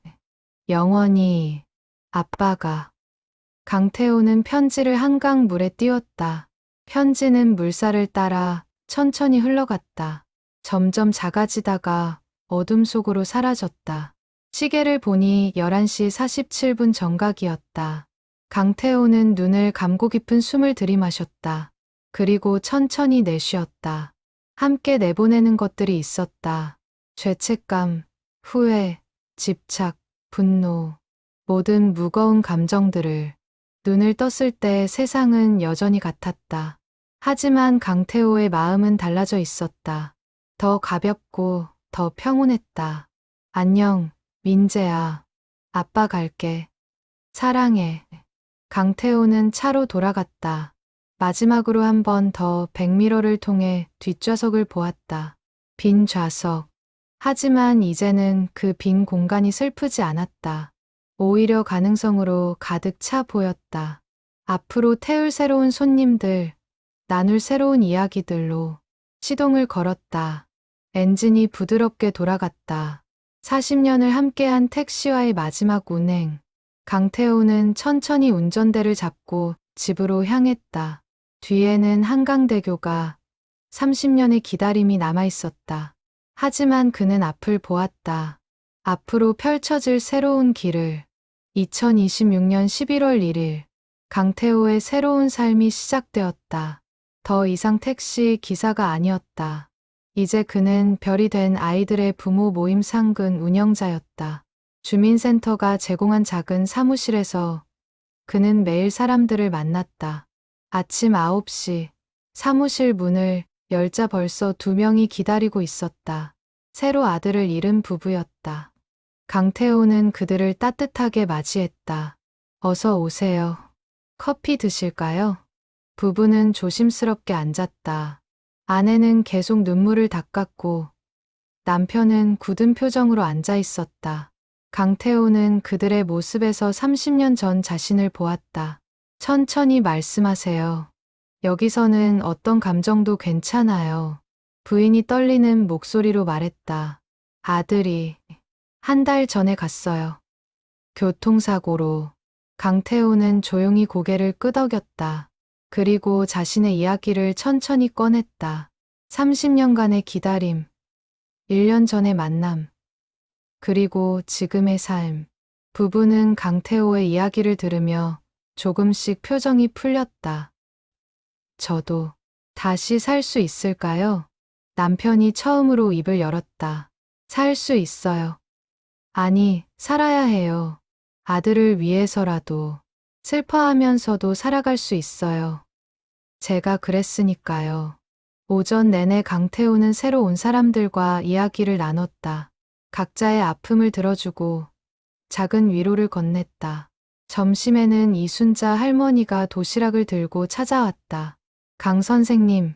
영원히. 아빠가. 강태호는 편지를 한강 물에 띄웠다. 편지는 물살을 따라 천천히 흘러갔다. 점점 작아지다가 어둠 속으로 사라졌다. 시계를 보니 11시 47분 정각이었다. 강태호는 눈을 감고 깊은 숨을 들이마셨다. 그리고 천천히 내쉬었다. 함께 내보내는 것들이 있었다. 죄책감, 후회, 집착, 분노, 모든 무거운 감정들을. 눈을 떴을 때 세상은 여전히 같았다. 하지만 강태호의 마음은 달라져 있었다. 더 가볍고 더 평온했다. 안녕, 민재야. 아빠 갈게. 사랑해. 강태호는 차로 돌아갔다. 마지막으로 한 번 더 백미러를 통해 뒷좌석을 보았다. 빈 좌석. 하지만 이제는 그 빈 공간이 슬프지 않았다. 오히려 가능성으로 가득 차 보였다. 앞으로 태울 새로운 손님들, 나눌 새로운 이야기들로 시동을 걸었다. 엔진이 부드럽게 돌아갔다. 40년을 함께한 택시와의 마지막 운행. 강태호는 천천히 운전대를 잡고 집으로 향했다. 뒤에는 한강대교가 30년의 기다림이 남아있었다. 하지만 그는 앞을 보았다. 앞으로 펼쳐질 새로운 길을. 2026년 11월 1일 강태호의 새로운 삶이 시작되었다. 더 이상 택시 기사가 아니었다. 이제 그는 별이 된 아이들의 부모 모임 상근 운영자였다. 주민센터가 제공한 작은 사무실에서 그는 매일 사람들을 만났다. 아침 9시 사무실 문을 열자 벌써 2명이 기다리고 있었다. 새로 아들을 잃은 부부였다. 강태호는 그들을 따뜻하게 맞이했다. 어서 오세요. 커피 드실까요? 부부는 조심스럽게 앉았다. 아내는 계속 눈물을 닦았고 남편은 굳은 표정으로 앉아 있었다. 강태호는 그들의 모습에서 30년 전 자신을 보았다. 천천히 말씀하세요. 여기서는 어떤 감정도 괜찮아요. 부인이 떨리는 목소리로 말했다. 아들이 한 달 전에 갔어요. 교통사고로. 강태호는 조용히 고개를 끄덕였다. 그리고 자신의 이야기를 천천히 꺼냈다. 30년간의 기다림, 1년 전의 만남, 그리고 지금의 삶. 부부는 강태호의 이야기를 들으며 조금씩 표정이 풀렸다. 저도 다시 살 수 있을까요? 남편이 처음으로 입을 열었다. 살 수 있어요. 아니, 살아야 해요. 아들을 위해서라도. 슬퍼하면서도 살아갈 수 있어요. 제가 그랬으니까요. 오전 내내 강태호는 새로 온 사람들과 이야기를 나눴다. 각자의 아픔을 들어주고 작은 위로를 건넸다. 점심에는 이순자 할머니가 도시락을 들고 찾아왔다. 강 선생님,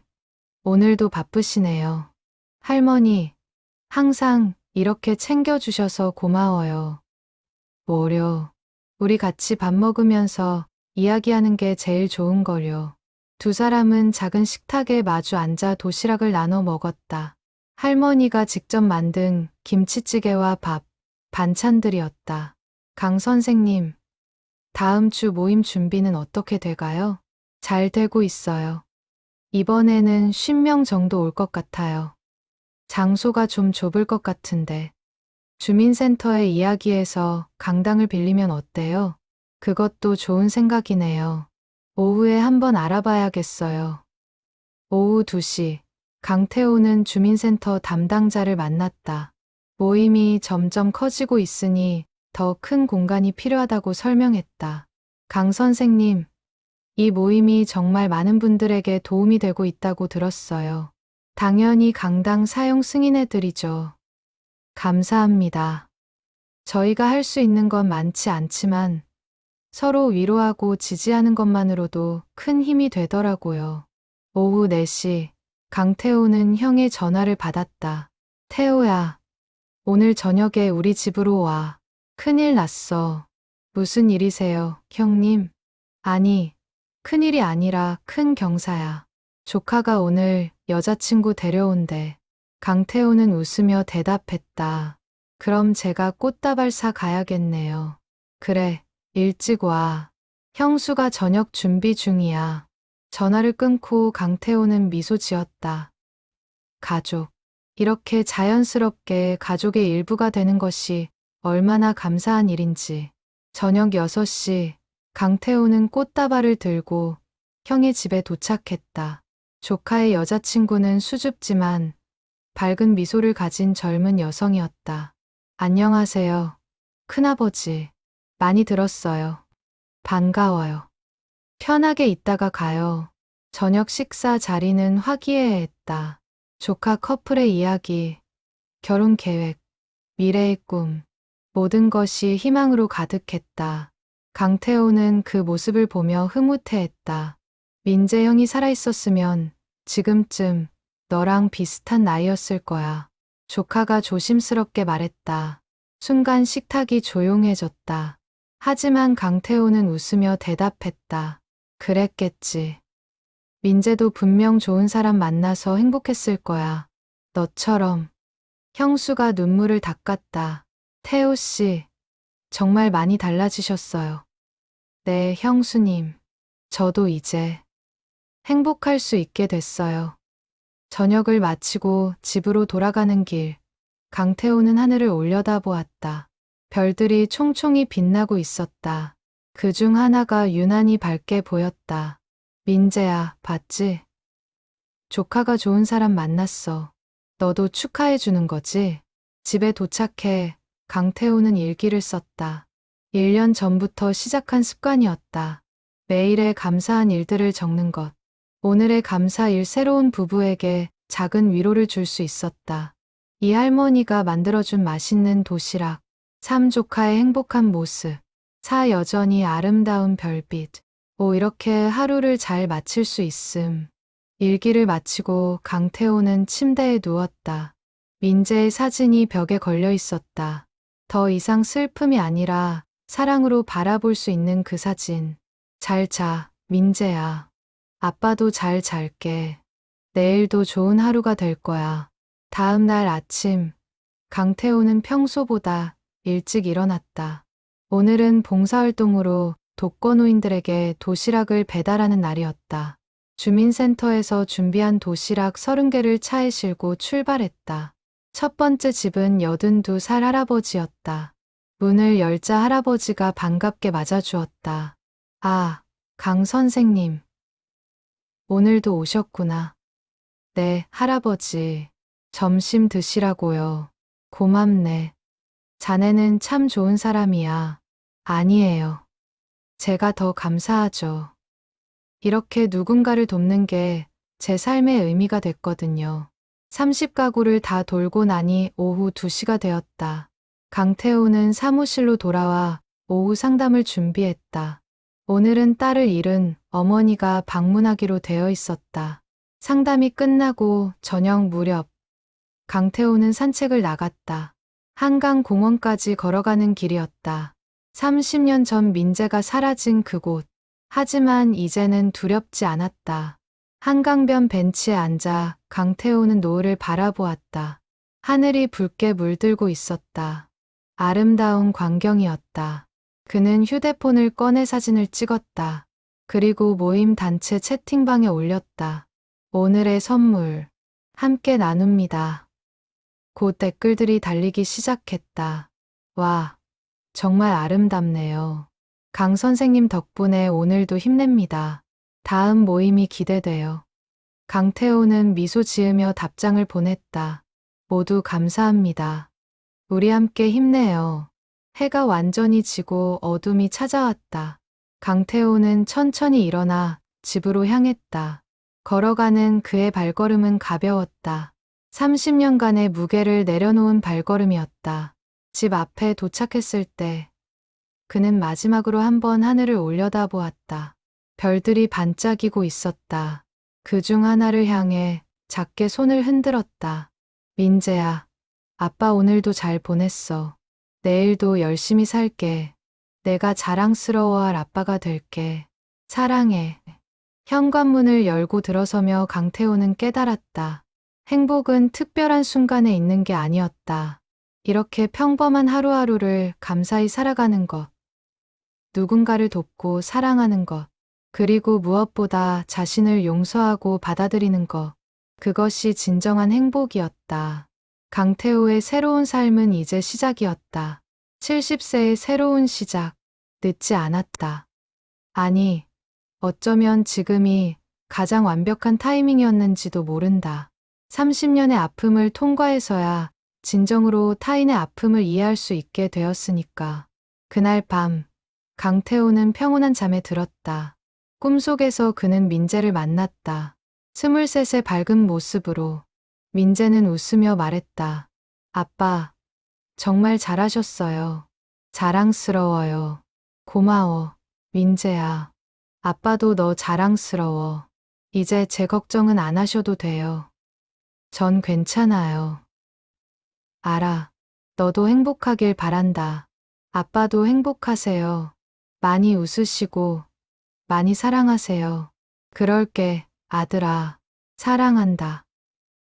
오늘도 바쁘시네요. 할머니, 항상 이렇게 챙겨주셔서 고마워요. 뭐려, 우리 같이 밥 먹으면서 이야기하는 게 제일 좋은 걸요. 두 사람은 작은 식탁에 마주 앉아 도시락을 나눠 먹었다. 할머니가 직접 만든 김치찌개와 밥, 반찬들이었다. 강 선생님, 다음 주 모임 준비는 어떻게 돼가요? 잘 되고 있어요. 이번에는 50명 정도 올 것 같아요. 장소가 좀 좁을 것 같은데. 주민센터에 이야기해서 강당을 빌리면 어때요? 그것도 좋은 생각이네요. 오후에 한번 알아봐야겠어요. 오후 2시, 강태호는 주민센터 담당자를 만났다. 모임이 점점 커지고 있으니 더 큰 공간이 필요하다고 설명했다. 강 선생님, 이 모임이 정말 많은 분들에게 도움이 되고 있다고 들었어요. 당연히 강당 사용 승인해드리죠. 감사합니다. 저희가 할 수 있는 건 많지 않지만 서로 위로하고 지지하는 것만으로도 큰 힘이 되더라고요. 오후 4시, 강태호는 형의 전화를 받았다. 태호야, 오늘 저녁에 우리 집으로 와. 큰일 났어. 무슨 일이세요, 형님? 아니, 큰일이 아니라 큰 경사야. 조카가 오늘 여자친구 데려온대. 강태호는 웃으며 대답했다. 그럼 제가 꽃다발 사 가야겠네요. 그래, 일찍 와. 형수가 저녁 준비 중이야. 전화를 끊고 강태호는 미소 지었다. 가족. 이렇게 자연스럽게 가족의 일부가 되는 것이 얼마나 감사한 일인지. 저녁 6시, 강태호는 꽃다발을 들고 형의 집에 도착했다. 조카의 여자친구는 수줍지만 밝은 미소를 가진 젊은 여성이었다. 안녕하세요. 큰아버지. 많이 들었어요. 반가워요. 편하게 있다가 가요. 저녁 식사 자리는 화기애애했다. 조카 커플의 이야기, 결혼 계획, 미래의 꿈, 모든 것이 희망으로 가득했다. 강태호는 그 모습을 보며 흐뭇해했다. 민재 형이 살아있었으면 지금쯤 너랑 비슷한 나이였을 거야. 조카가 조심스럽게 말했다. 순간 식탁이 조용해졌다. 하지만 강태호는 웃으며 대답했다. 그랬겠지. 민재도 분명 좋은 사람 만나서 행복했을 거야. 너처럼. 형수가 눈물을 닦았다. 태호 씨, 정말 많이 달라지셨어요. 네, 형수님. 저도 이제 행복할 수 있게 됐어요. 저녁을 마치고 집으로 돌아가는 길, 강태호는 하늘을 올려다보았다. 별들이 총총히 빛나고 있었다. 그중 하나가 유난히 밝게 보였다. 민재야, 봤지? 조카가 좋은 사람 만났어. 너도 축하해 주는 거지? 집에 도착해 강태호는 일기를 썼다. 1년 전부터 시작한 습관이었다. 매일의 감사한 일들을 적는 것. 오늘의 감사일 새로운 부부에게 작은 위로를 줄 수 있었다. 이 할머니가 만들어준 맛있는 도시락, 3 조카의 행복한 모습, 4 여전히 아름다운 별빛. 5 이렇게 하루를 잘 마칠 수 있음. 일기를 마치고 강태호는 침대에 누웠다. 민재의 사진이 벽에 걸려 있었다. 더 이상 슬픔이 아니라 사랑으로 바라볼 수 있는 그 사진. 잘 자, 민재야. 아빠도 잘 잘게. 내일도 좋은 하루가 될 거야. 다음 날 아침, 강태호는 평소보다 일찍 일어났다. 오늘은 봉사활동으로 독거노인들에게 도시락을 배달하는 날이었다. 주민센터에서 준비한 도시락 30개를 차에 싣고 출발했다. 첫 번째 집은 82살 할아버지였다. 문을 열자 할아버지가 반갑게 맞아주었다. 아, 강 선생님. 오늘도 오셨구나. 네, 할아버지. 점심 드시라고요. 고맙네. 자네는 참 좋은 사람이야. 아니에요. 제가 더 감사하죠. 이렇게 누군가를 돕는 게 제 삶의 의미가 됐거든요. 30가구를 다 돌고 나니 오후 2시가 되었다. 강태호는 사무실로 돌아와 오후 상담을 준비했다. 오늘은 딸을 잃은 어머니가 방문하기로 되어 있었다. 상담이 끝나고 저녁 무렵 강태호는 산책을 나갔다. 한강공원까지 걸어가는 길이었다. 30년 전 민재가 사라진 그곳. 하지만 이제는 두렵지 않았다. 한강변 벤치에 앉아 강태호는 노을을 바라보았다. 하늘이 붉게 물들고 있었다. 아름다운 광경이었다. 그는 휴대폰을 꺼내 사진을 찍었다. 그리고 모임 단체 채팅방에 올렸다. 오늘의 선물. 함께 나눕니다. 곧 댓글들이 달리기 시작했다. 와, 정말 아름답네요. 강 선생님 덕분에 오늘도 힘냅니다. 다음 모임이 기대돼요. 강태호는 미소 지으며 답장을 보냈다. 모두 감사합니다. 우리 함께 힘내요. 해가 완전히 지고 어둠이 찾아왔다. 강태호는 천천히 일어나 집으로 향했다. 걸어가는 그의 발걸음은 가벼웠다. 30년간의 무게를 내려놓은 발걸음이었다. 집 앞에 도착했을 때 그는 마지막으로 한번 하늘을 올려다보았다. 별들이 반짝이고 있었다. 그중 하나를 향해 작게 손을 흔들었다. 민재야, 아빠 오늘도 잘 보냈어. 내일도 열심히 살게. 내가 자랑스러워할 아빠가 될게. 사랑해. 현관문을 열고 들어서며 강태호는 깨달았다. 행복은 특별한 순간에 있는 게 아니었다. 이렇게 평범한 하루하루를 감사히 살아가는 것. 누군가를 돕고 사랑하는 것. 그리고 무엇보다 자신을 용서하고 받아들이는 것. 그것이 진정한 행복이었다. 강태호의 새로운 삶은 이제 시작이었다. 70세의 새로운 시작. 늦지 않았다. 아니, 어쩌면 지금이 가장 완벽한 타이밍이었는지도 모른다. 30년의 아픔을 통과해서야 진정으로 타인의 아픔을 이해할 수 있게 되었으니까. 그날 밤, 강태호는 평온한 잠에 들었다. 꿈속에서 그는 민재를 만났다. 23의 밝은 모습으로. 민재는 웃으며 말했다. 아빠, 정말 잘하셨어요. 자랑스러워요. 고마워, 민재야. 아빠도 너 자랑스러워. 이제 제 걱정은 안 하셔도 돼요. 전 괜찮아요. 알아. 너도 행복하길 바란다. 아빠도 행복하세요. 많이 웃으시고 많이 사랑하세요. 그럴게, 아들아. 사랑한다.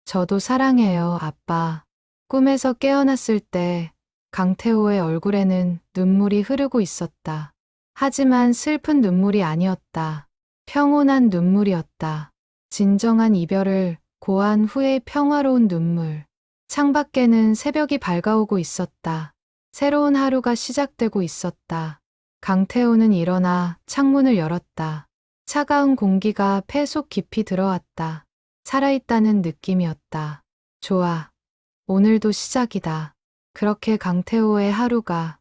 저도 사랑해요, 아빠. 꿈에서 깨어났을 때 강태호의 얼굴에는 눈물이 흐르고 있었다. 하지만 슬픈 눈물이 아니었다. 평온한 눈물이었다. 진정한 이별을 고한 후의 평화로운 눈물. 창밖에는 새벽이 밝아오고 있었다. 새로운 하루가 시작되고 있었다. 강태호는 일어나 창문을 열었다. 차가운 공기가 폐 속 깊이 들어왔다. 살아있다는 느낌이었다. 좋아. 오늘도 시작이다. 그렇게 강태호의 하루가,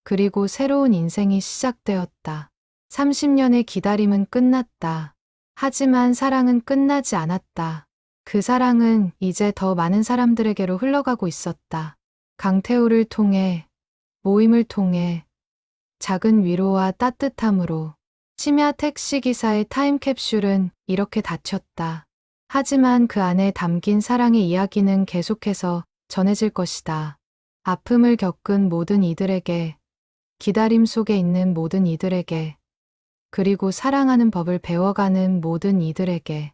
그리고 새로운 인생이 시작되었다. 30년의 기다림은 끝났다. 하지만 사랑은 끝나지 않았다. 그 사랑은 이제 더 많은 사람들에게로 흘러가고 있었다. 강태호를 통해, 모임을 통해, 작은 위로와 따뜻함으로. 심야 택시기사의 타임캡슐은 이렇게 닫혔다. 하지만 그 안에 담긴 사랑의 이야기는 계속해서 전해질 것이다. 아픔을 겪은 모든 이들에게, 기다림 속에 있는 모든 이들에게, 그리고 사랑하는 법을 배워가는 모든 이들에게.